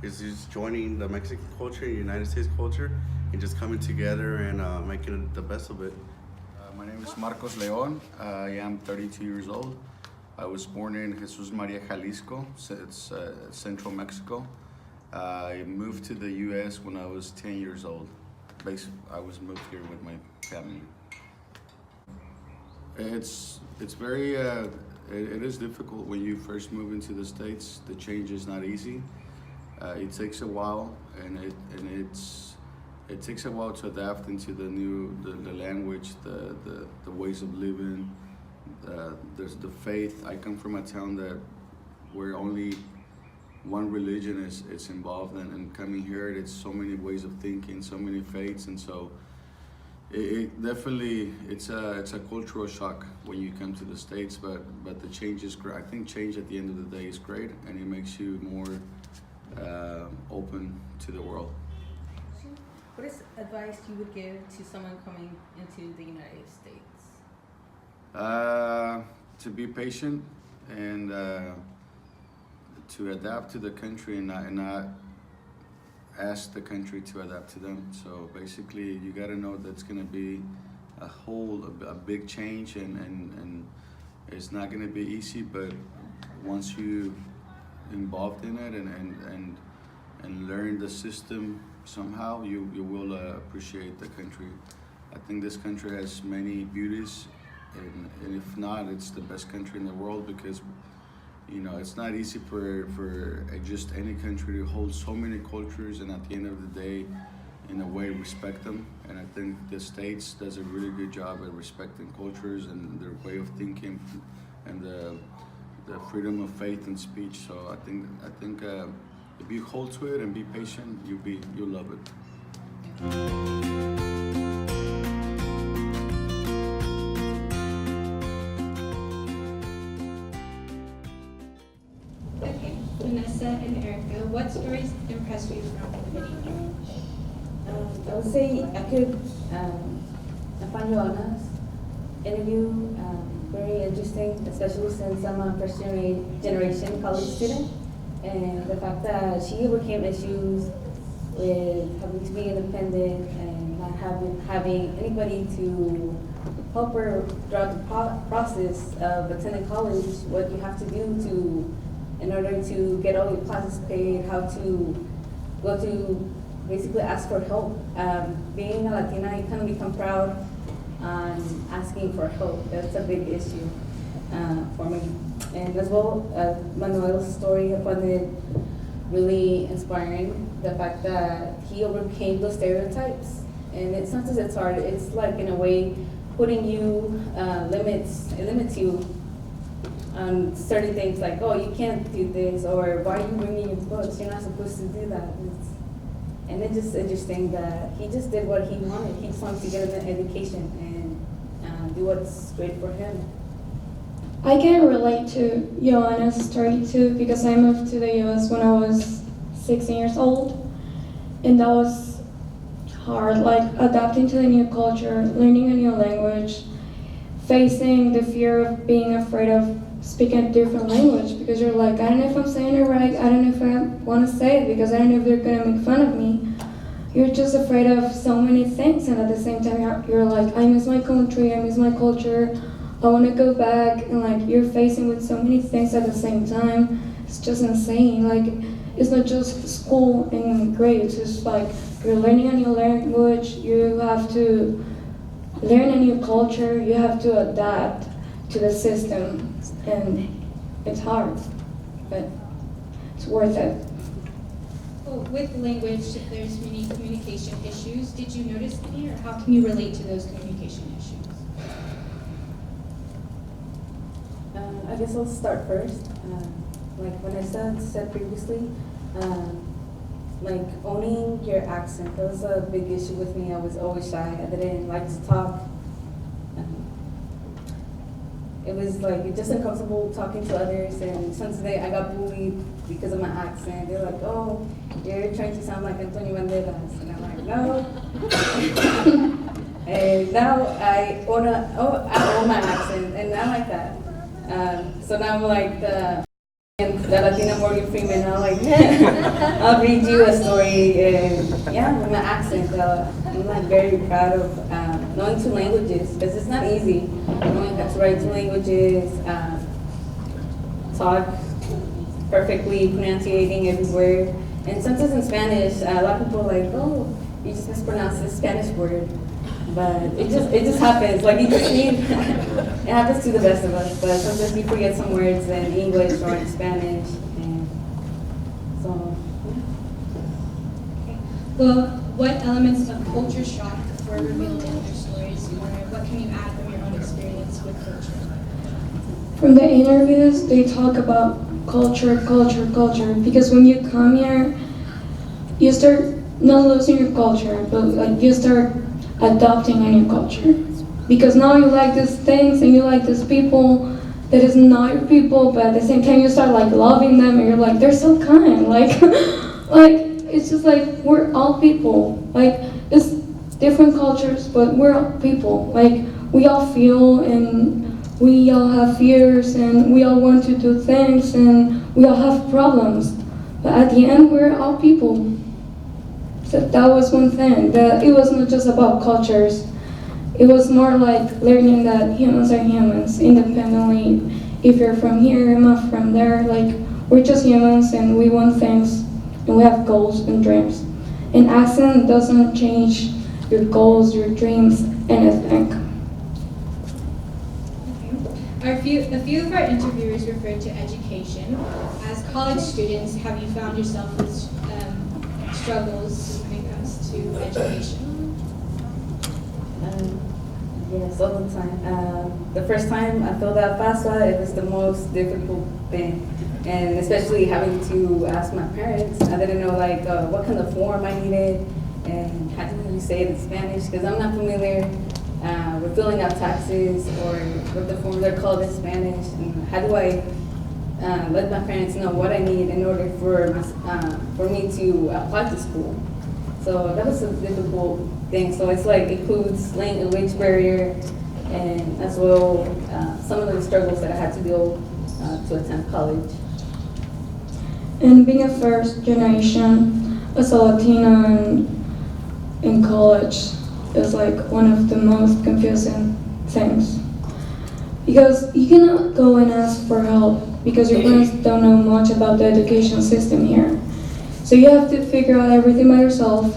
It's just joining the Mexican culture, United States culture, and just coming together and making the best of it. My name is Marcos Leon. I am 32 years old. I was born in Jesus Maria, Jalisco. It's central Mexico. I moved to the U.S. when I was 10 years old. Basically, I was moved here with my family. It's very, it is difficult when you first move into the States. The change is not easy. It takes a while, and it takes a while to adapt into the language, the ways of living. There's the faith. I come from a town that where only one religion is involved, and coming here, it's so many ways of thinking, so many faiths, and so it definitely it's a cultural shock when you come to the States, but the change is great. I think change at the end of the day is great, and it makes you more open to the world. What is advice you would give to someone coming into the United States? To be patient and to adapt to the country and not ask the country to adapt to them. So basically, you got to know that's going to be a big change, and it's not going to be easy. But once you involved in it and learn the system somehow, you will appreciate the country. I think this country has many beauties, and if not, it's the best country in the world, because you know, it's not easy for just any country to hold so many cultures and at the end of the day, in a way, respect them. And I think the States does a really good job at respecting cultures and their way of thinking and the freedom of faith and speech. So I think if you hold to it and be patient, you'll love it. Okay, Vanessa and Erica, what stories impressed you from the video? I would say I find Joanna's interview very interesting, especially since I'm a first generation college student, and the fact that she overcame issues with having to be independent and not having anybody to help her throughout the process of attending college, what you have to do in order to get all your classes paid, how to go to basically ask for help. Being a Latina, you kind of become proud on asking for help. That's a big issue for me. And as well, Manuel's story, I found it really inspiring. The fact that he overcame those stereotypes. And it's not just it's hard, it's like in a way putting you it limits you on certain things, like, oh, you can't do this, or why are you bringing your books? You're not supposed to do that. And it's just interesting that he just did what he wanted. He just wanted to get an education and do what's great for him. I can relate to Joanna's story too, because I moved to the US when I was 16 years old, and that was hard, like adapting to the new culture, learning a new language, facing the fear of being afraid of speaking a different language, because you're like, I don't know if I'm saying it right, I don't know if I want to say it, because I don't know if they're going to make fun of me. You're just afraid of so many things, and at the same time you're like, I miss my country, I miss my culture, I want to go back, and like you're facing with so many things at the same time. It's just insane. Like, it's not just school and grades, it's like you're learning a new language, you have to learn a new culture, you have to adapt to the system, and it's hard, but it's worth it. Well, with language, there's many communication issues. Did you notice any, or how can you relate to those communication issues? I guess I'll start first. Like Vanessa said previously, like owning your accent, that was a big issue with me. I was always shy. I didn't like to talk. It was like just uncomfortable talking to others, and since I got bullied because of my accent. They're like, oh, you're trying to sound like Antonio Banderas, and I'm like, no. And now I own my accent, and I like that. So now I'm like the Latina Morgan Freeman. I'm like, I'll read you a story, and yeah, with my accent. I'm like very proud of knowing 2 languages, because it's not easy. Knowing how to write 2 languages, talk perfectly, pronunciating every word. And sometimes in Spanish, a lot of people are like, oh, you just mispronounced this Spanish word. But it just happens. Like, you just need, it happens to the best of us. But sometimes you forget some words in English or in Spanish. And so, Okay. Well, what elements of culture shock were revealed in your stories, or what can you add from your own experience with culture? From the interviews, they talk about culture, culture, culture. Because when you come here, you start not losing your culture, but like you start adopting a new culture. Because now you like these things and you like these people that is not your people, but at the same time you start like loving them and you're like, they're so kind. Like, like it's just like we're all people. Like it's different cultures, but we're all people. Like we all feel and we all have fears and we all want to do things and we all have problems. But at the end, we're all people. So that was one thing, that it was not just about cultures. It was more like learning that humans are humans independently. If you're from here, I'm not from there. Like we're just humans and we want things and we have goals and dreams. And accent doesn't change your goals, your dreams, anything. A few of our interviewers referred to education. As college students, have you found yourself with struggles when it comes to education? Yes, all the time. The first time I filled out FAFSA, it was the most difficult thing. And especially having to ask my parents, I didn't know like what kind of form I needed and how do you say it in Spanish, because I'm not familiar with filling out taxes or what the forms are called in Spanish. And how do I let my parents know what I need in order for me to apply to school? So that was a difficult thing. So it's like includes language barrier and as well some of the struggles that I had to deal to attend college. And being a first generation as a Latina in college is like one of the most confusing things. Because you cannot go and ask for help because your parents don't know much about the education system here. So you have to figure out everything by yourself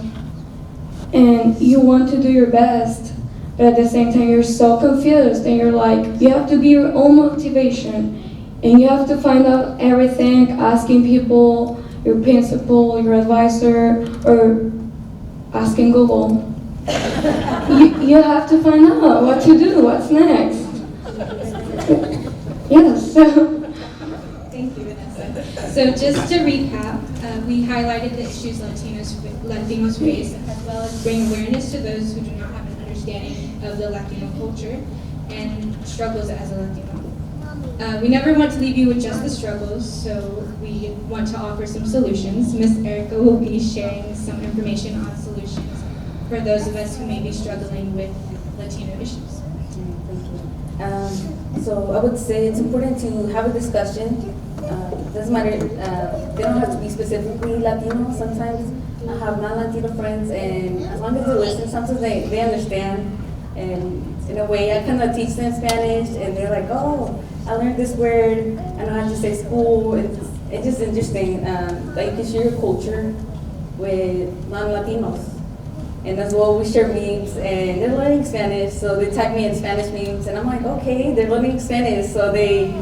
and you want to do your best, but at the same time you're so confused and you're like, you have to be your own motivation and you have to find out everything, asking people, your principal, your advisor, or asking Google. You have to find out what to do, what's next. Yes, so. Thank you, Vanessa. So just to recap, we highlighted the issues Latinos face, as well as bring awareness to those who do not have an understanding of the Latino culture and struggles as a Latino. We never want to leave you with just the struggles, so we want to offer some solutions. Miss Erica will be sharing some information on solutions for those of us who may be struggling with Latino issues. So I would say it's important to have a discussion. Doesn't matter, they don't have to be specifically Latino. Sometimes I have non-Latino friends, and as long as they listen, sometimes they understand. And in a way, I kind of teach them Spanish, and they're like, oh, I learned this word, I know how to say school. It's just interesting that you can share your culture with non-Latinos. And as well, we share memes, and they're learning Spanish, so they tag me in Spanish memes, and I'm like, okay, they're learning Spanish, so they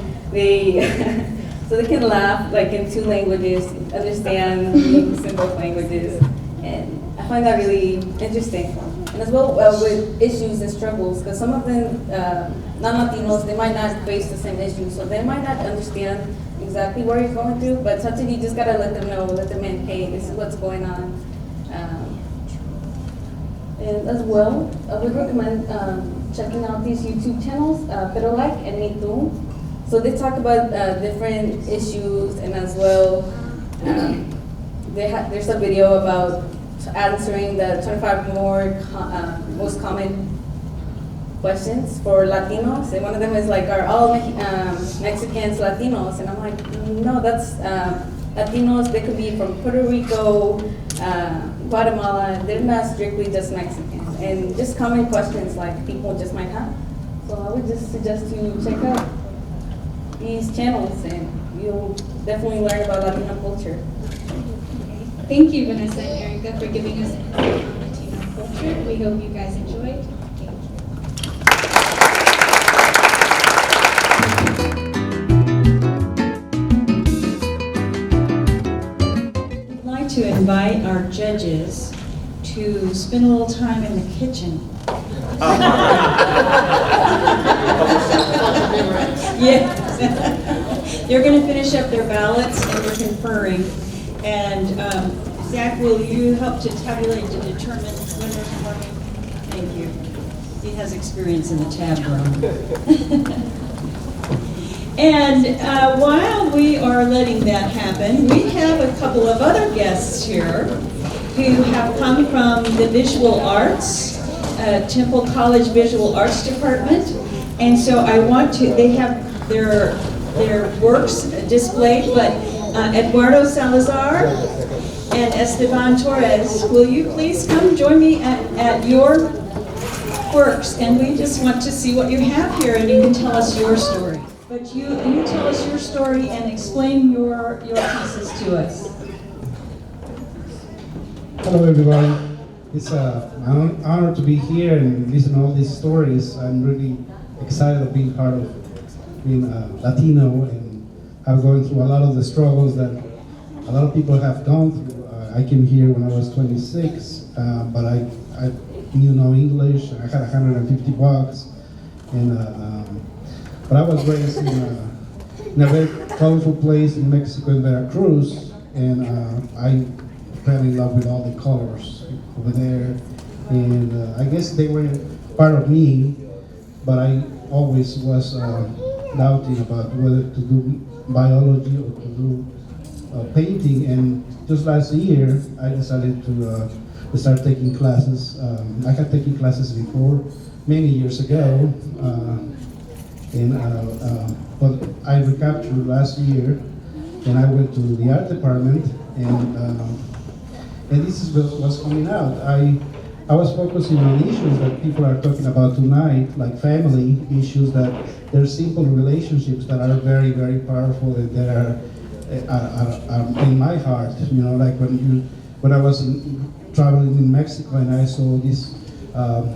so they can laugh like in two languages, understand memes in both languages, and I find that really interesting. And as well with issues and struggles, because some of them non-Latinos, they might not face the same issues, so they might not understand exactly what you're going through, but sometimes you just gotta let them know, let them in, hey, this is what's going on. And as well, I would recommend checking out these YouTube channels, Pero Like and Me Too. So they talk about different issues, and as well, there's a video about answering the 25 most common questions for Latinos. And one of them is like, are all Mexicans Latinos? And I'm like, no, that's Latinos. They could be from Puerto Rico, Guatemala. They're not strictly just Mexicans. And just common questions like people just might have. So I would just suggest you check out these channels, and you'll definitely learn about Latino culture. Thank you, Vanessa and Erica, for giving us an insight on Latino culture. We hope you guys enjoyed. I'd like to invite our judges to spend a little time in the kitchen. Yes. They're going to finish up their ballots and they're conferring. And Zach, will you help to tabulate to determine winners for me? Thank you. He has experience in the tab room. And while we are letting that happen, we have a couple of other guests here who have come from the visual arts, Temple College Visual Arts Department. And so I want to, they have their works displayed, but Eduardo Salazar and Esteban Torres, will you please come join me at your works? And we just want to see what you have here, and you can tell us your story. But you tell us your story and explain your pieces to us. Hello everybody. It's an honor to be here and listen to all these stories. I'm really excited of being part of being Latino and I'm going through a lot of the struggles that a lot of people have gone through. I came here when I was 26, but I knew no English. I had $150, and but I was raised in a very colorful place in Mexico, in Veracruz, and I fell in love with all the colors over there, and I guess they were part of me, but I always was doubting about whether to do biology or to do painting. And just last year, I decided to start taking classes. I had taken classes before, many years ago, but I recaptured last year, and I went to the art department, and this is what's coming out. I was focusing on issues that people are talking about tonight, like family issues, that they're simple relationships that are very, very powerful and that are in my heart. You know, like when I was traveling in Mexico and I saw this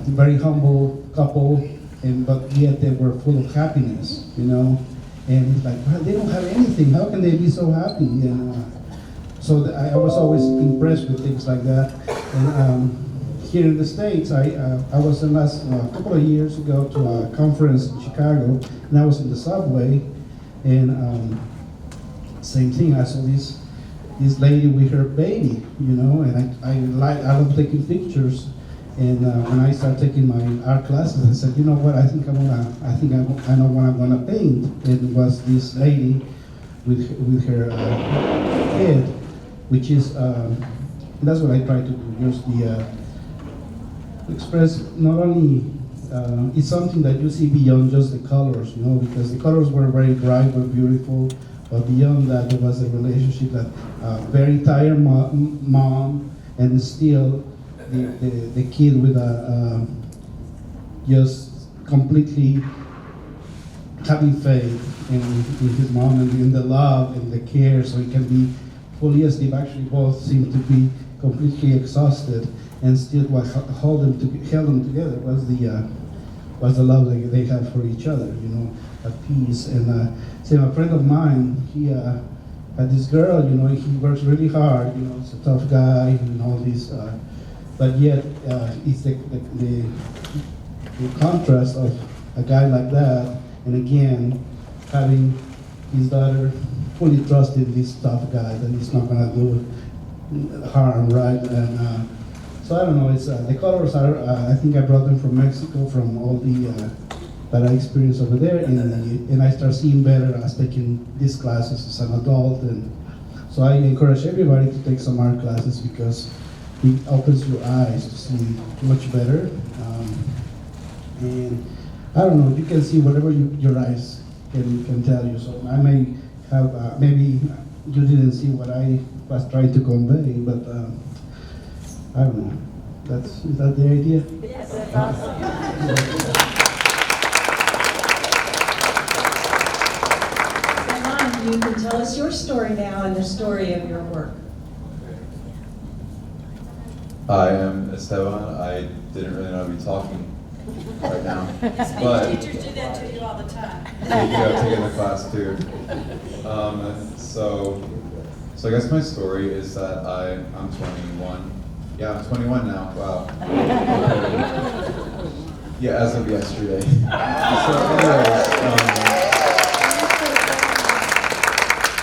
very humble couple, but yet they were full of happiness, you know, and it's like, well, they don't have anything. How can they be so happy? And so I was always impressed with things like that. And here in the States, I was the last couple of years ago to a conference in Chicago, and I was in the subway, and same thing. I saw this lady with her baby, you know, and I love taking pictures. And when I started taking my art classes, I said, you know what? I know what I'm gonna paint. It was this lady with her kid, which is that's what I try to do. Just express not only it's something that you see beyond just the colors, you know, because the colors were very bright, were beautiful, but beyond that there was a relationship that very tired mom and still the kid with just completely having faith in his mom and in the love and the care, so he can be fully asleep. Actually, both seem to be completely exhausted, and still what held them together was the love that they had for each other, you know, at peace. And so a friend of mine, he had this girl, you know, he works really hard, you know, he's a tough guy and all this, but yet it's the contrast of a guy like that, and again, having his daughter fully trusted this tough guy that he's not gonna do harm, right? And so I don't know. It's the colors are. I think I brought them from Mexico, from all the that I experienced over there, and I start seeing better as taking these classes as an adult. And so I encourage everybody to take some art classes because it opens your eyes to see much better. And I don't know. You can see whatever your eyes can tell you. So I may have maybe you didn't see what I was trying to convey, but I don't know. Is that the idea? Yes, that's awesome. Esteban, you can tell us your story now and the story of your work. Hi, I'm Esteban. I didn't really know I'd be talking right now, but teachers do that to you all the time. yeah, I've taken the class too. So I guess my story is that I'm 21. Yeah, I'm 21 now. Wow. Yeah, as of yesterday. So anyways,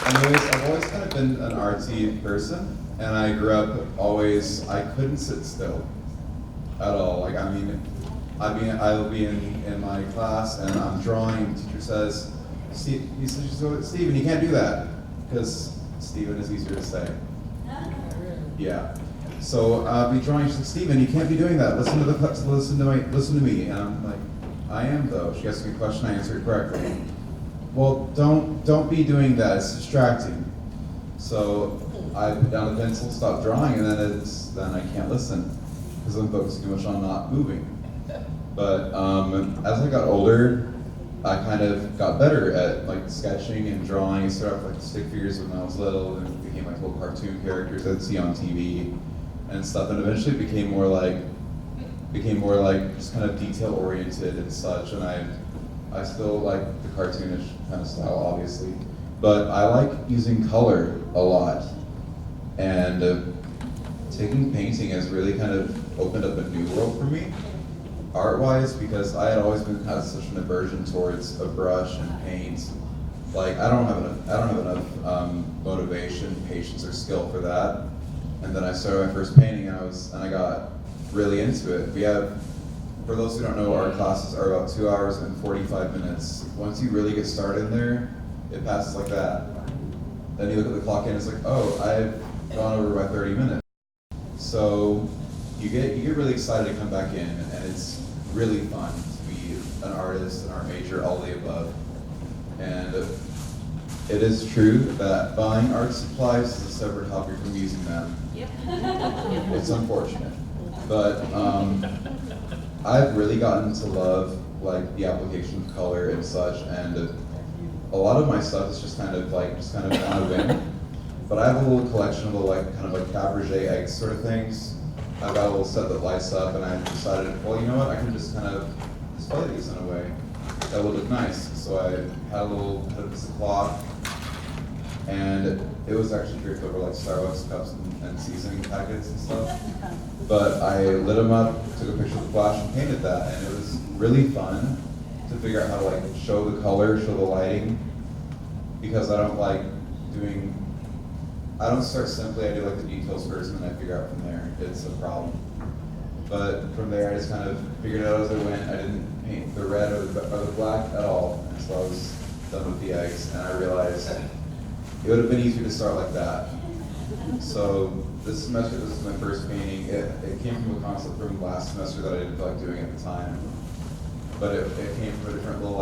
Anyways, I've always kind of been an artsy person, and I grew up always, I couldn't sit still at all. Like, I'll be in my class and I'm drawing, the teacher says, Steven, you can't do that, because Steven is easier to say. Yeah. So I'll be drawing, she's like, Steven, you can't be doing that. Listen to me. And I'm like, I am though. She asks me a question, I answer it correctly. Well, don't be doing that, it's distracting. So I put down the pencil, stop drawing, and then I can't listen because I'm focused too much on not moving. But as I got older, I kind of got better at like sketching and drawing. I started off like stick figures when I was little, and it became like little cartoon characters I'd see on TV and stuff, and eventually it became more like just kind of detail oriented and such. And I still like the cartoonish kind of style, obviously, but I like using color a lot. And taking painting has really kind of opened up a new world for me, art-wise, because I had always had such an aversion towards a brush and paint. Like I don't have enough motivation, patience, or skill for that. And then I started my first painting, and I got really into it. For those who don't know, our classes are about 2 hours and 45 minutes. Once you really get started in there, it passes like that. Then you look at the clock and it's like, oh, I've gone over by 30 minutes. So you get really excited to come back in, and it's really fun to be an artist, an art major, all the above. And it is true that buying art supplies is a separate hobby from using them. Yep. It's unfortunate. But I've really gotten to love like the application of color and such, and a lot of my stuff is just kind of on a whim. But I have a little collection of the Fabergé eggs sort of things. I've got a little set that lights up, and I decided, well, you know what, I can just kind of display these in a way that would look nice. So I had a piece of cloth, and it was actually draped over like Starbucks cups and seasoning packets and stuff. But I lit them up, took a picture of the flash, and painted that, and it was really fun to figure out how to show the color, show the lighting, because I don't start simply, I do the details first, and then I figure out from there. It's a problem. But from there, I just kind of figured it out as I went. I didn't paint the red or the black at all, and so I was done with the eggs, and I realized it would have been easier to start like that. So this semester, this is my first painting. It came from a concept from last semester that I didn't feel like doing at the time. But it came from a different little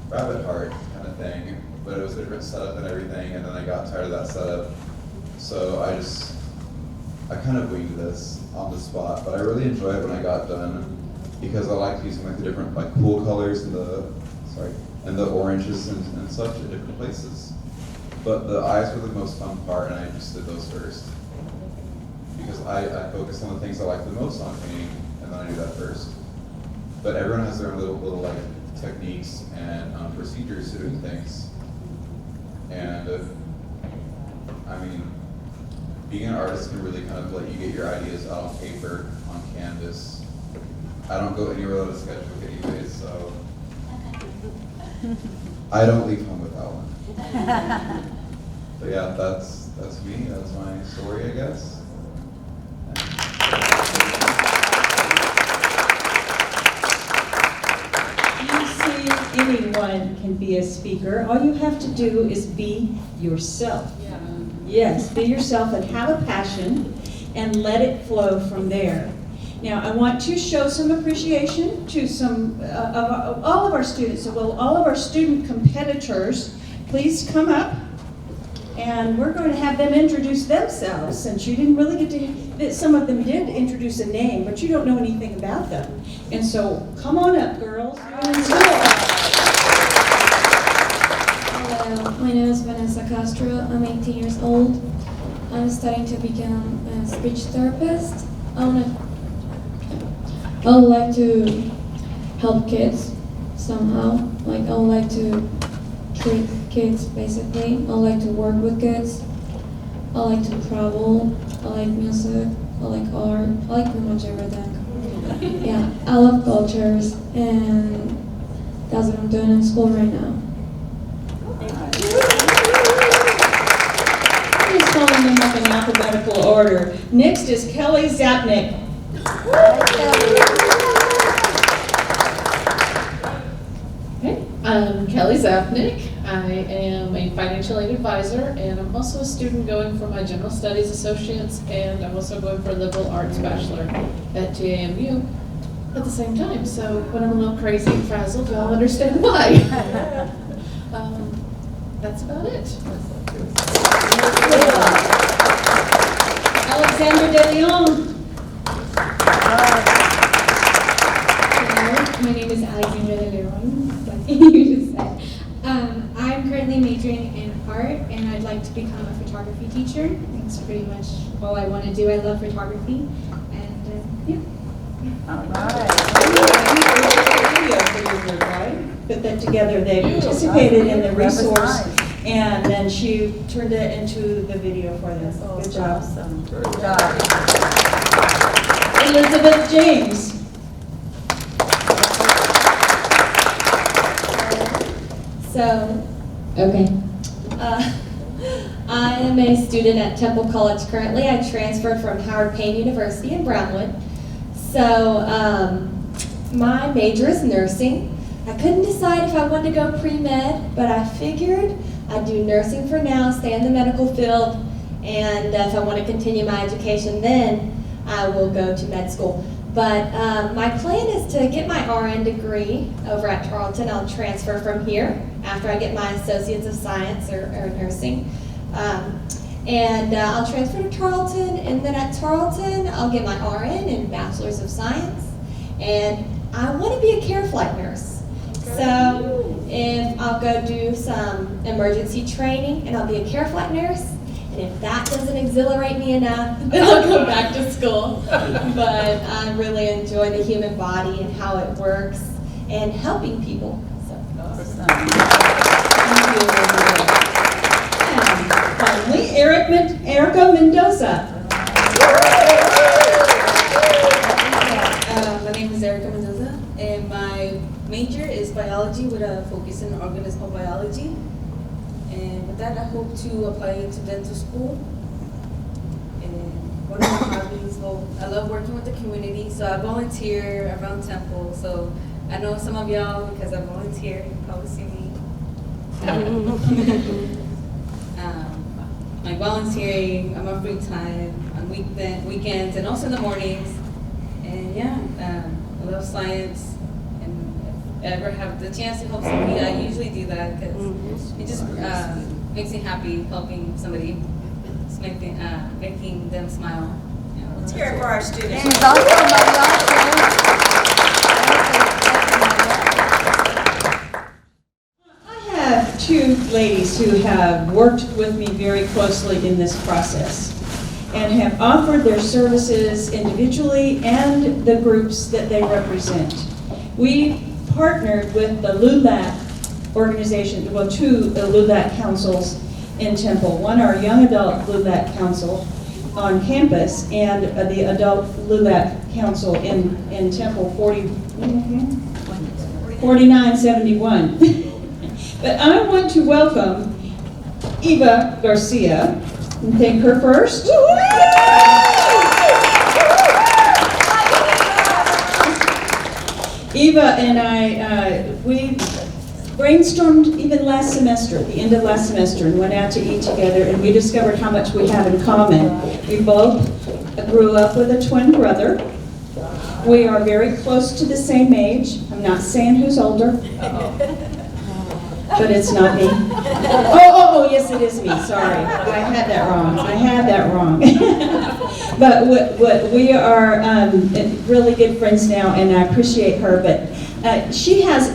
rabbit heart kind of thing. But it was a different setup and everything, and then I got tired of that setup. So I kind of winged this on the spot, but I really enjoy it when I got done because I liked using the different cool colors and the oranges and such in different places. But the eyes were the most fun part, and I just did those first. Because I focus on the things I like the most on painting, and then I do that first. But everyone has their own little techniques and procedures to doing things. And being an artist can really kind of let you get your ideas out on paper, on canvas. I don't go anywhere without a sketchbook anyways, so I don't leave home without one. But yeah, that's me. That's my story, I guess. You see, anyone can be a speaker. All you have to do is be yourself. Yeah. Yes, be yourself and have a passion and let it flow from there. Now, I want to show some appreciation to all of our students. So, all of our student competitors, please come up. And we're going to have them introduce themselves, since you didn't really get to, some of them did introduce a name, but you don't know anything about them. And so, come on up, girls. Hello, my name is Vanessa Castro. I'm 18 years old. I'm studying to become a speech therapist. I would like to help kids somehow. I would like to treat kids, basically. I like to work with kids. I like to travel. I like music. I like art. I like pretty much everything. Yeah, I love cultures, and that's what I'm doing in school right now. calling them up in alphabetical order. Next is Kelly Zapnick. Okay, I'm Kelly Zapnick. I am a financial aid advisor, and I'm also a student going for my General Studies Associates, and I'm also going for a Liberal Arts Bachelor at JMU at the same time. So when I'm a little crazy and frazzled, y'all understand why. That's about it. Alexandra De Leon. Hello, my name is Alexandra De Leon, like you just said. I'm currently majoring in art, and I'd like to become a photography teacher. That's pretty much all I want to do. I love photography, and yeah. All right. Video for your group, right? Put that together. They participated in the resource, and then she turned it into the video for them. Good job. Good job. Elizabeth James. So, okay. I am a student at Temple College currently. I transferred from Howard Payne University in Brownwood. So, my major is nursing. I couldn't decide if I wanted to go pre-med, but I figured I'd do nursing for now, stay in the medical field, and if I want to continue my education, then I will go to med school. But my plan is to get my RN degree over at Tarleton. I'll transfer from here after I get my Associates of Science or Nursing. And I'll transfer to Tarleton, and then at Tarleton, I'll get my RN and Bachelor's of Science. And I want to be a care flight nurse. So if I'll go do some emergency training, and I'll be a care flight nurse. And if that doesn't exhilarate me enough, then I'll go back to school. But I really enjoy the human body and how it works and helping people. So. Awesome. Thank you. And finally, Erica Mendoza. My name is Erica Mendoza, and my major is biology with a focus in organismal biology. And with that, I hope to apply to dental school. And one of my hobbies, well, I love working with the community, so I volunteer around Temple. So I know some of y'all because I volunteer. You probably see me. Like volunteering on my free time, on weekends, and also in the mornings. And yeah, I love science. Ever have the chance to help somebody, I usually do that because it just makes me happy helping somebody, making them smile. Let's hear it for our students. She's also I have two ladies who have worked with me very closely in this process and have offered their services individually and the groups that they represent. We partnered with the LULAC organization, well, two LULAC councils in Temple. One, our young adult LULAC council on campus, and the adult LULAC council in Temple 4971. But I want to welcome Eva Garcia and thank her first. Eva and I, we brainstormed even last semester, at the end of last semester, and went out to eat together, and we discovered how much we have in common. We both grew up with a twin brother. We are very close to the same age. I'm not saying who's older, but it's not me. Oh, yes, it is me. Sorry, I had that wrong. But we are really good friends now, and I appreciate her. But she has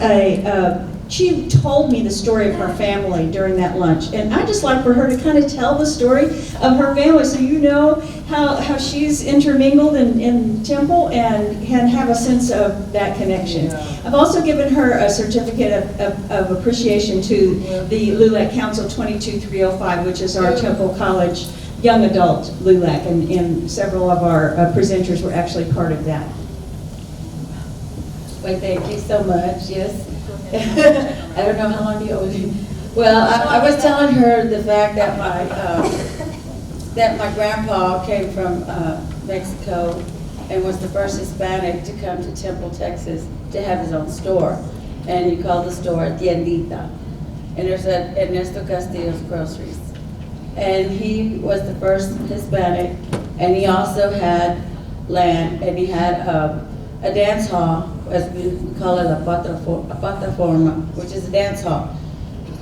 she told me the story of her family during that lunch, and I just like for her to kind of tell the story of her family, so you know how she's intermingled in Temple and can have a sense of that connection. I've also given her a certificate of appreciation to the LULAC Council 22305, which is our Temple College young adult LULAC, and several of our presenters were actually part of that. Well, thank you so much. Yes. I don't know how long you owe me. Well, I was telling her the fact that that my grandpa came from Mexico and was the first Hispanic to come to Temple, Texas, to have his own store. And you call the store Tiendita. And there's a Ernesto Castillo's Groceries. And he was the first Hispanic, and he also had land, and he had a dance hall, as we call it, a plataforma, which is a dance hall.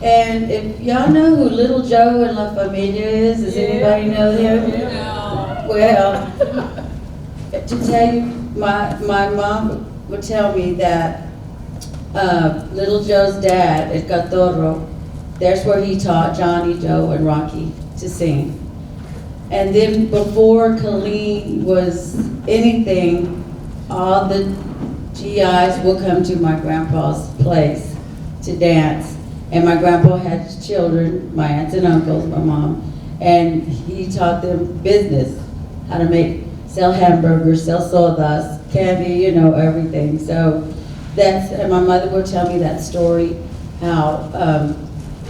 And if y'all know who Little Joe in La Familia is, does anybody know him? No. Well, to tell you, my mom would tell me that Little Joe's dad at Catorro, there's where he taught Johnny, Joe, and Rocky to sing. And then before Colleen was anything, all the GIs will come to my grandpa's place to dance. And my grandpa had children, my aunts and uncles, my mom, and he taught them business, how to sell hamburgers, sell sodas, candy, you know, everything. So and my mother would tell me that story, how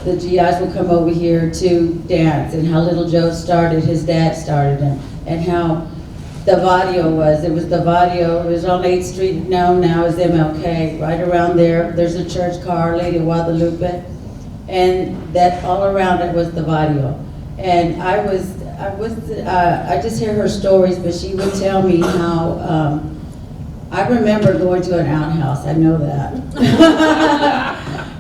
the GIs would come over here to dance, and how Little Joe started, his dad started him, and how the Vadio was. It was the Vadio, it was on 8th Street, now is MLK, right around there. There's a church car, Lady of Guadalupe, and that all around it was the Vadio. And I just hear her stories, but she would tell me how, I remember going to an outhouse, I know that.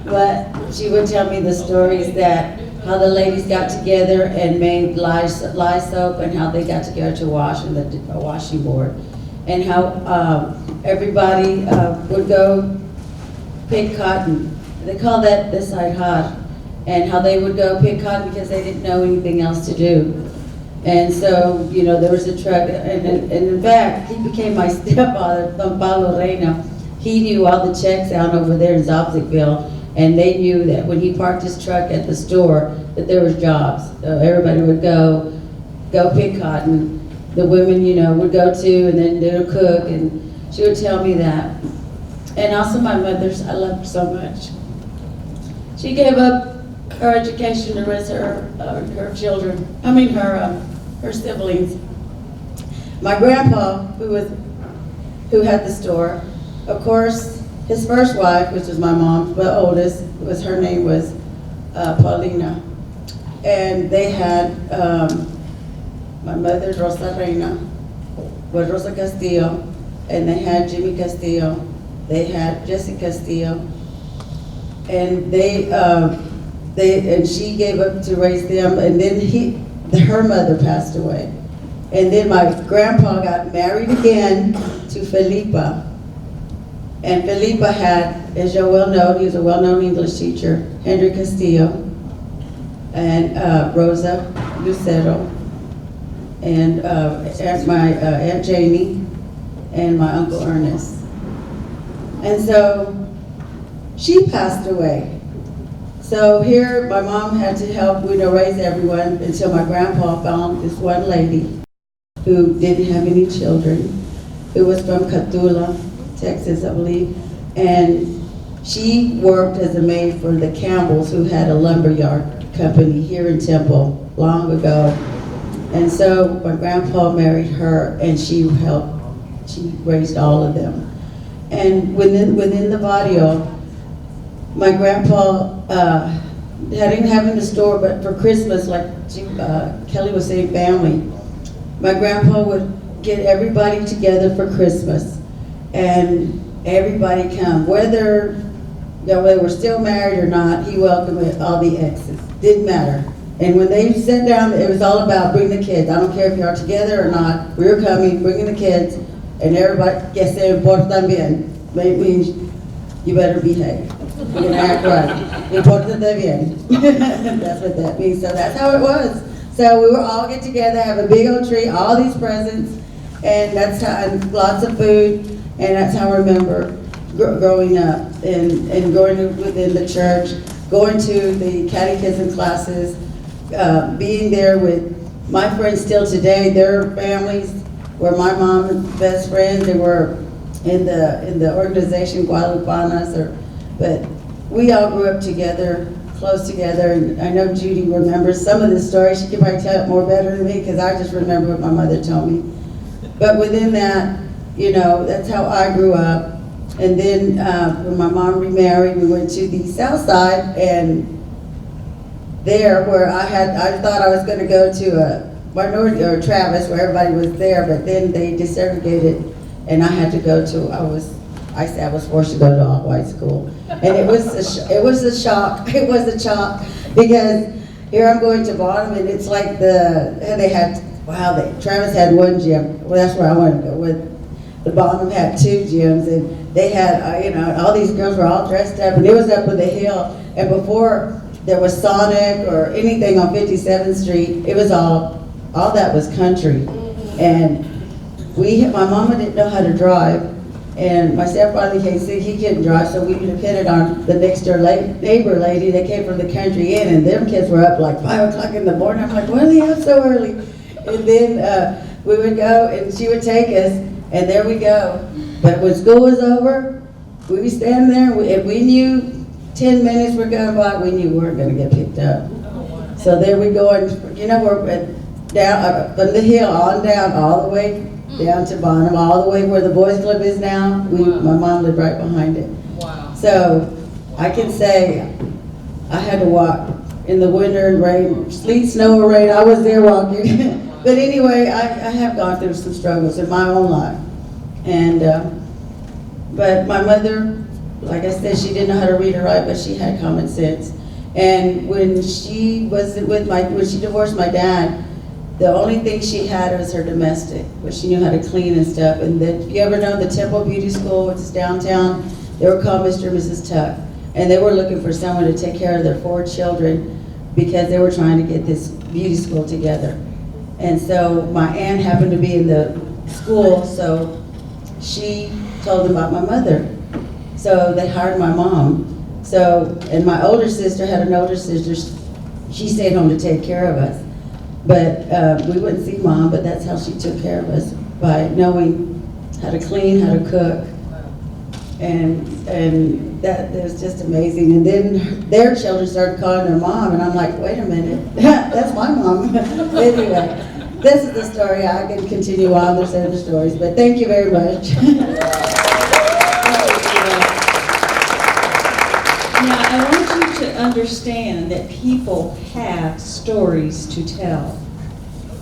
But she would tell me the stories that how the ladies got together and made lye soap, and how they got together to wash in the washing board, and how everybody would go pick cotton. They call that the sayhar, and how they would go pick cotton because they didn't know anything else to do. And so, you know, there was a truck, and in fact, he became my stepfather, Don Pablo Reina. He knew all the checks out over there in Zopsicville, and they knew that when he parked his truck at the store, that there was jobs. So everybody would go pick cotton. The women, you know, would go too, and then they would cook, and she would tell me that. And also my mother's, I loved her so much. She gave up her education to raise her children, her siblings. My grandpa, who had the store, of course, his first wife, which was my mom, the oldest, her name was Paulina. And they had my mother, Rosa Reina, was Rosa Castillo, and they had Jimmy Castillo, they had Jesse Castillo, and and she gave up to raise them, and then her mother passed away. And then my grandpa got married again to Felipa. And Felipa had, as you're well known, he was a well-known English teacher, Henry Castillo, and Rosa Lucero, and my Aunt Jamie, and my Uncle Ernest. And so she passed away. So here, my mom had to help, raise everyone until my grandpa found this one lady who didn't have any children, who was from Catula, Texas, I believe, and she worked as a maid for the Campbells, who had a lumberyard company here in Temple long ago. And so my grandpa married her, and she raised all of them. And within the barrio, my grandpa hadn't having the store, but for Christmas, like Kelly was saying, family. My grandpa would get everybody together for Christmas, and everybody come, whether they were still married or not. He welcomed all the exes. Didn't matter. And when they sat down, it was all about bring the kids. I don't care if you are together or not. We were coming, bringing the kids, and everybody, que se importan bien. It means you better behave. You're gonna act right. Importate bien. That's what that means. So that's how it was. So we would all get together, have a big old tree, all these presents, and that's how, and lots of food, and that's how I remember growing up and going within the church, going to the catechism classes, being there with my friends still today. Their families were my mom's best friends. They were in the organization Guadalupanas, but we all grew up together close together, and I know Judy remembers some of the stories. She could probably tell it more better than me, because I just remember what my mother told me. But within that, you know, that's how I grew up. And then when my mom remarried, we went to the south side, and there where I thought I was going to go to a minority, or Travis, where everybody was there, but then they desegregated, and I had to go to, I was forced to go to all-white school. And it was a shock, it was a shock, because here I'm going to Bonham, and it's like Travis had one gym. Well, that's where I wanted to go. The Bonham had 2 gyms, and they had, you know, all these girls were all dressed up, and it was up on the hill. And before there was Sonic or anything on 57th Street, it was all that was country. And my mama didn't know how to drive, and my stepfather came sick, he couldn't drive, so we depended on the next door neighbor lady that came from the country inn, and them kids were up like 5 o'clock in the morning. I'm like, why are they up so early? And then we would go, and she would take us, and there we go. But when school was over, we would stand there, if we knew 10 minutes were going by, we knew we weren't going to get picked up. So there we go, and you know, we're down from the hill on down, all the way down to Bonham, all the way where the boys club is now. My mom lived right behind it. Wow. So I can say I had to walk in the winter and rain, sleet, snow, or rain. I was there walking. But anyway, I have gone through some struggles in my own life. And, but my mother, like I said, she didn't know how to read or write, but she had common sense. And when she divorced my dad, the only thing she had was her domestic, but she knew how to clean and stuff. And then, if you ever know the Temple Beauty School, which is downtown, they were called Mr. and Mrs. Tuck. And they were looking for someone to take care of their 4 children because they were trying to get this beauty school together. And so my aunt happened to be in the school, so she told them about my mother. So they hired my mom. So, and my older sister had an older sister, she stayed home to take care of us. But we wouldn't see mom, but that's how she took care of us, by knowing how to clean, how to cook. And that was just amazing. And then their children started calling their mom, and I'm like, wait a minute, that's my mom. Anyway, this is the story. I can continue on, there's other stories, but thank you very much. Now, I want you to understand that people have stories to tell,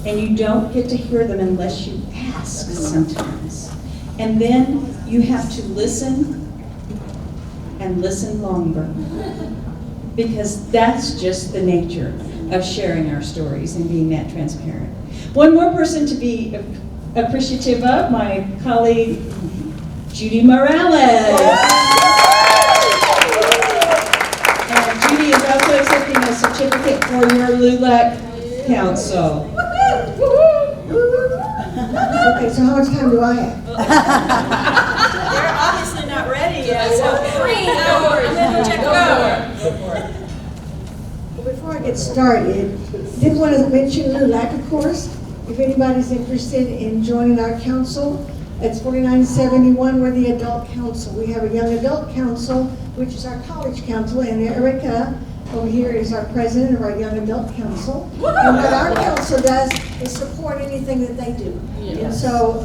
and you don't get to hear them unless you ask sometimes. And then you have to listen and listen longer, because that's just the nature of sharing our stories and being that transparent. One more person to be appreciative of, my colleague, Judy Morales. Judy is also accepting a certificate for your LULAC council. Okay, so how much time do I have? They're obviously not ready yet, so 3 hours. Check over. Well, before I get started, did want to mention LULAC, of course. If anybody's interested in joining our council, it's 4971. We're the adult council. We have a young adult council, which is our college council, and Erica over here is our president of our young adult council. And what our council does is support anything that they do. Yes. And so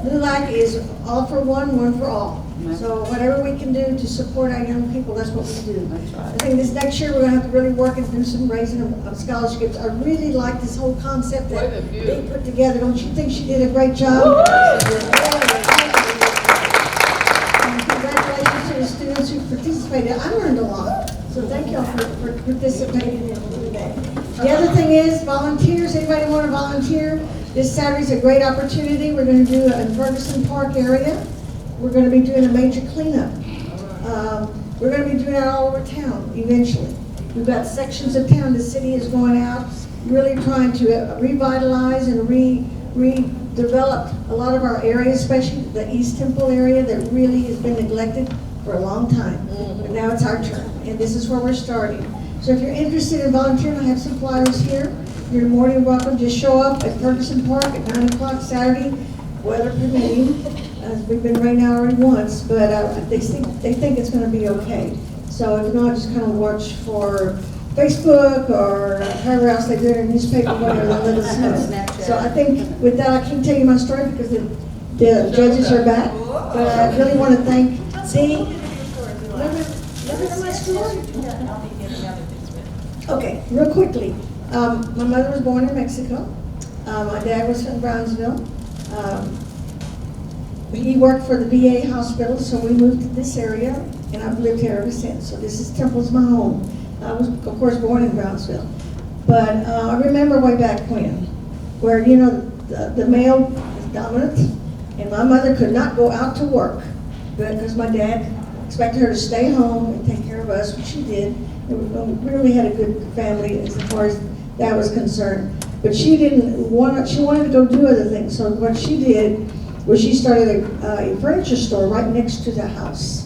LULAC is all for one, one for all. So whatever we can do to support our young people, that's what we do. That's right. I think this next year we're going to have to really work and do some raising of scholarships. I really like this whole concept that they put together. Don't you think she did a great job? And congratulations to the students who participated. I learned a lot. So thank y'all for participating in today. The other thing is volunteers. Anybody want to volunteer? This Saturday's a great opportunity. We're going to do it in Ferguson Park area. We're going to be doing a major cleanup. We're going to be doing that all over town eventually. We've got sections of town the city is going out, really trying to revitalize and redevelop a lot of our areas, especially the East Temple area that really has been neglected for a long time. But now it's our turn, and this is where we're starting. So if you're interested in volunteering, I have some flyers here. You're more than welcome. Just show up at Ferguson Park at 9 o'clock Saturday, weather permitting. We've been raining already once, but they think it's going to be okay. So if not, just kind of watch for Facebook or however else they do it in newspaper, whatever, they'll let us know. So I think with that, I can't tell you my story because the judges are back. But I really want to thank Dee. Okay, real quickly. My mother was born in Mexico. My dad was from Brownsville. He worked for the VA hospital, so we moved to this area, and I've lived here ever since. So this is Temple's my home. I was, of course, born in Brownsville. But I remember way back when, where, you know, the male is dominant, and my mother could not go out to work because my dad expected her to stay home and take care of us, which she did. We really had a good family as far as that was concerned. But she she wanted to go do other things. So what she did was she started a furniture store right next to the house.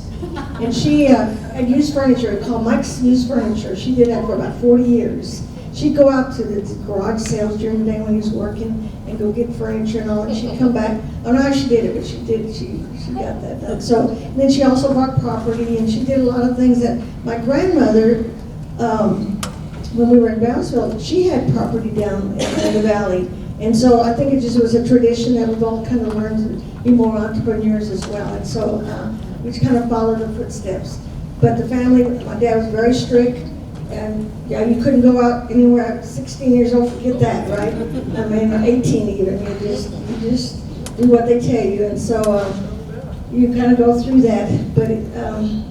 And she had used furniture called Mike's Used Furniture. She did that for about 40 years. She'd go out to the garage sales during the day when he was working and go get furniture and all, and she'd come back. I don't know how she did it, but she did. She got that done. So then she also bought property, and she did a lot of things that my grandmother, when we were in Brownsville, she had property down in the valley. And so I think it just was a tradition that we've all kind of learned to be more entrepreneurs as well. And so we just kind of followed the footsteps. But the family, my dad was very strict. And yeah, you couldn't go out anywhere at 16 years old, forget that, right? I mean, 18 even, you just do what they tell you. And so you kind of go through that. But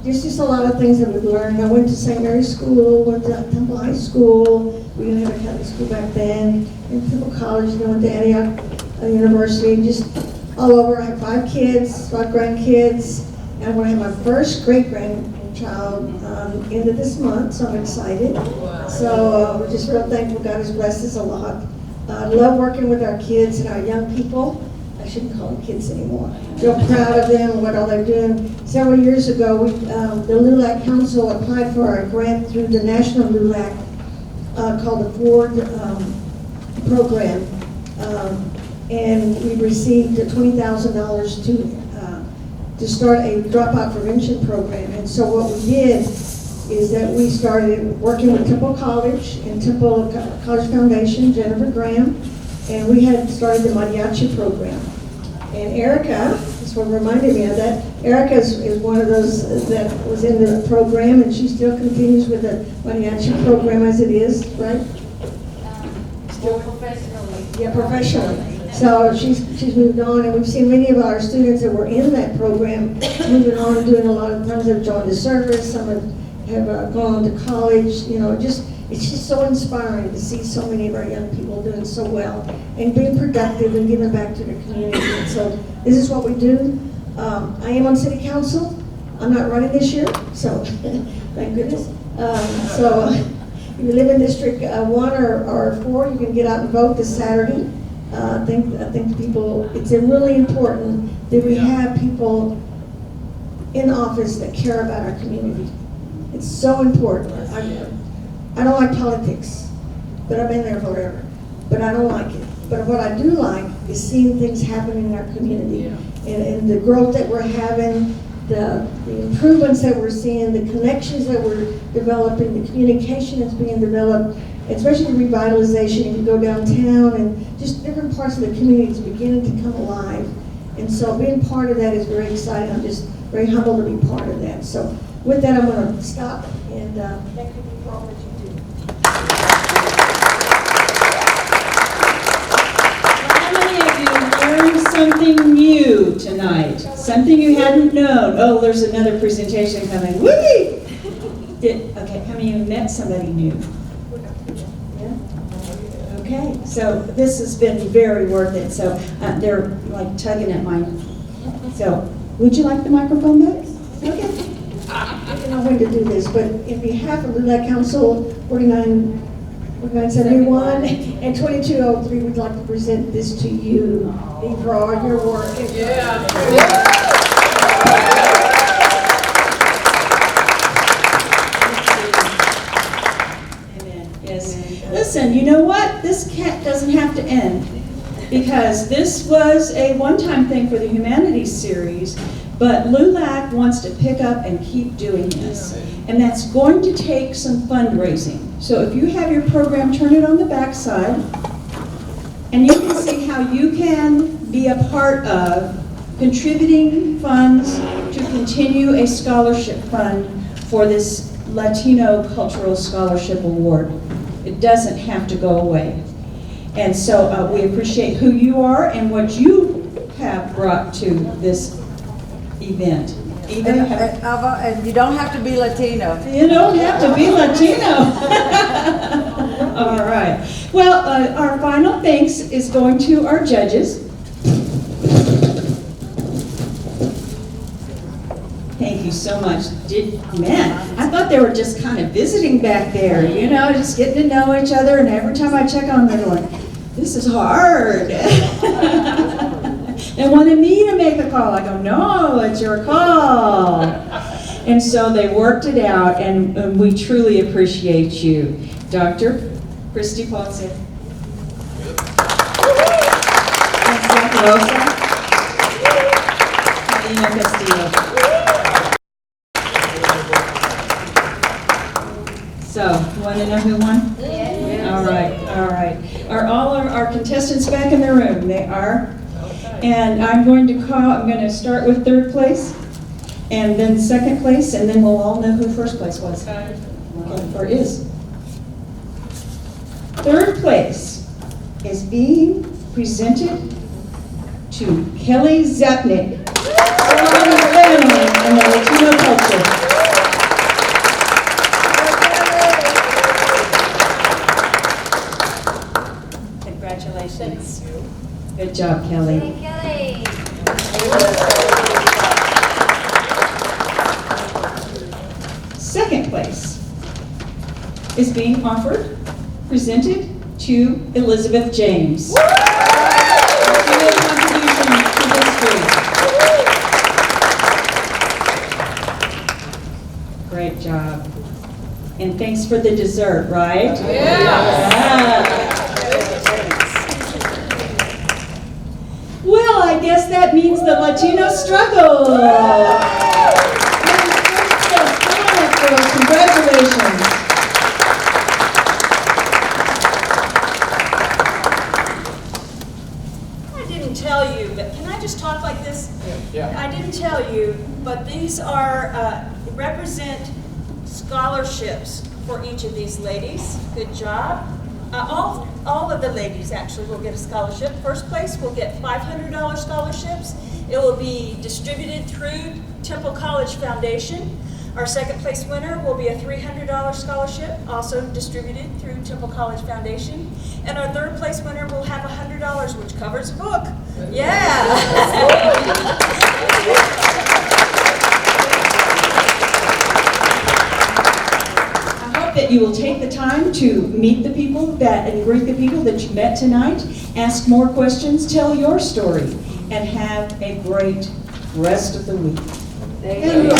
there's just a lot of things that we've learned. I went to St. Mary's School, went to Temple High School. We didn't have a Catholic school back then. And Temple College, then went to Antioch University, just all over. I have 5 kids, 5 grandkids. And I'm going to have my first great-grandchild end of this month, so I'm excited. So we're just real thankful. God has blessed us a lot. I love working with our kids and our young people. I shouldn't call them kids anymore. Real proud of them and what all they're doing. Several years ago, the LULAC Council applied for a grant through the National LULAC called the Ford program. And we received $20,000 to start a dropout prevention program. And so what we did is that we started working with Temple College and Temple College Foundation, Jennifer Graham, and we had started the mariachi program. And Erica, that's what reminded me of that, Erica is one of those that was in the program, and she still continues with the mariachi program as it is, right? Still professionally. Yeah, professionally. So she's moved on, and we've seen many of our students that were in that program moving on and doing a lot of times. They've joined the service, some have gone on to college. You know, it's just so inspiring to see so many of our young people doing so well and being productive and giving back to the community. And so this is what we do. I am on city council. I'm not running this year, so thank goodness. So if you live in District 1 or 4, you can get out and vote this Saturday. I think people, it's really important that we have people in office that care about our community. It's so important. I don't like politics, but I've been there forever. But I don't like it. But what I do like is seeing things happen in our community and the growth that we're having, the improvements that we're seeing, the connections that we're developing, the communication that's being developed, especially the revitalization. If you go downtown and just different parts of the community is beginning to come alive. And so being part of that is very exciting. I'm just very humbled to be part of that. So with that, I'm going to stop and thank you for all that you do. How many of you learned something new tonight? Something you hadn't known? Oh, there's another presentation coming. Whee! Okay, how many of you met somebody new? Okay, so this has been very worth it. So they're like tugging at mine. So would you like the microphone back? Okay. I don't know when to do this, but in behalf of the LULAC Council 4971 and 2203, we'd like to present this to you for all your work. Amen. Yes. Listen, you know what? This doesn't have to end. because this was a one-time thing for the Humanities series, but LULAC wants to pick up and keep doing this. And that's going to take some fundraising. So if you have your program, turn it on the back side, and you can see how you can be a part of contributing funds to continue a scholarship fund for this Latino Cultural Scholarship Award. It doesn't have to go away. And so we appreciate who you are and what you have brought to this event. And you don't have to be Latino. You don't have to be Latino. All right. Well, our final thanks is going to our judges. Thank you so much. Man, I thought they were just kind of visiting back there, you know, just getting to know each other, and every time I check on them, they're going, this is hard. They wanted me to make the call. I go, no, it's your call. And so they worked it out, and we truly appreciate you. Dr. Christy Ponce. Santa Rosa. Marina Castillo. So, you want to know who won? Yeah. All right, all right. Are all of our contestants back in the room? They are. And I'm going to start with third place, and then second place, and then we'll all know who first place was. Okay, or is. Third place is being presented to Kelly Zapnick from the family and the Latino culture. Congratulations. Good job, Kelly. Hey, Kelly. Second place is being presented to Elizabeth James. Contribution to history. Great job. And thanks for the dessert, right? Yeah. Well, I guess that means the Latino struggle. Come on up, girls. Congratulations. I didn't tell you, but can I just talk like this? Yeah. I didn't tell you, but these are represent scholarships for each of these ladies. Good job. All of the ladies actually will get a scholarship. First place will get $500 scholarships. It will be distributed through Temple College Foundation. Our second place winner will be a $300 scholarship, also distributed through Temple College Foundation. And our third place winner will have $100, which covers a book. Yeah. That you will take the time to meet the people and greet the people that you met tonight, ask more questions, tell your story, and have a great rest of the week. Thank you.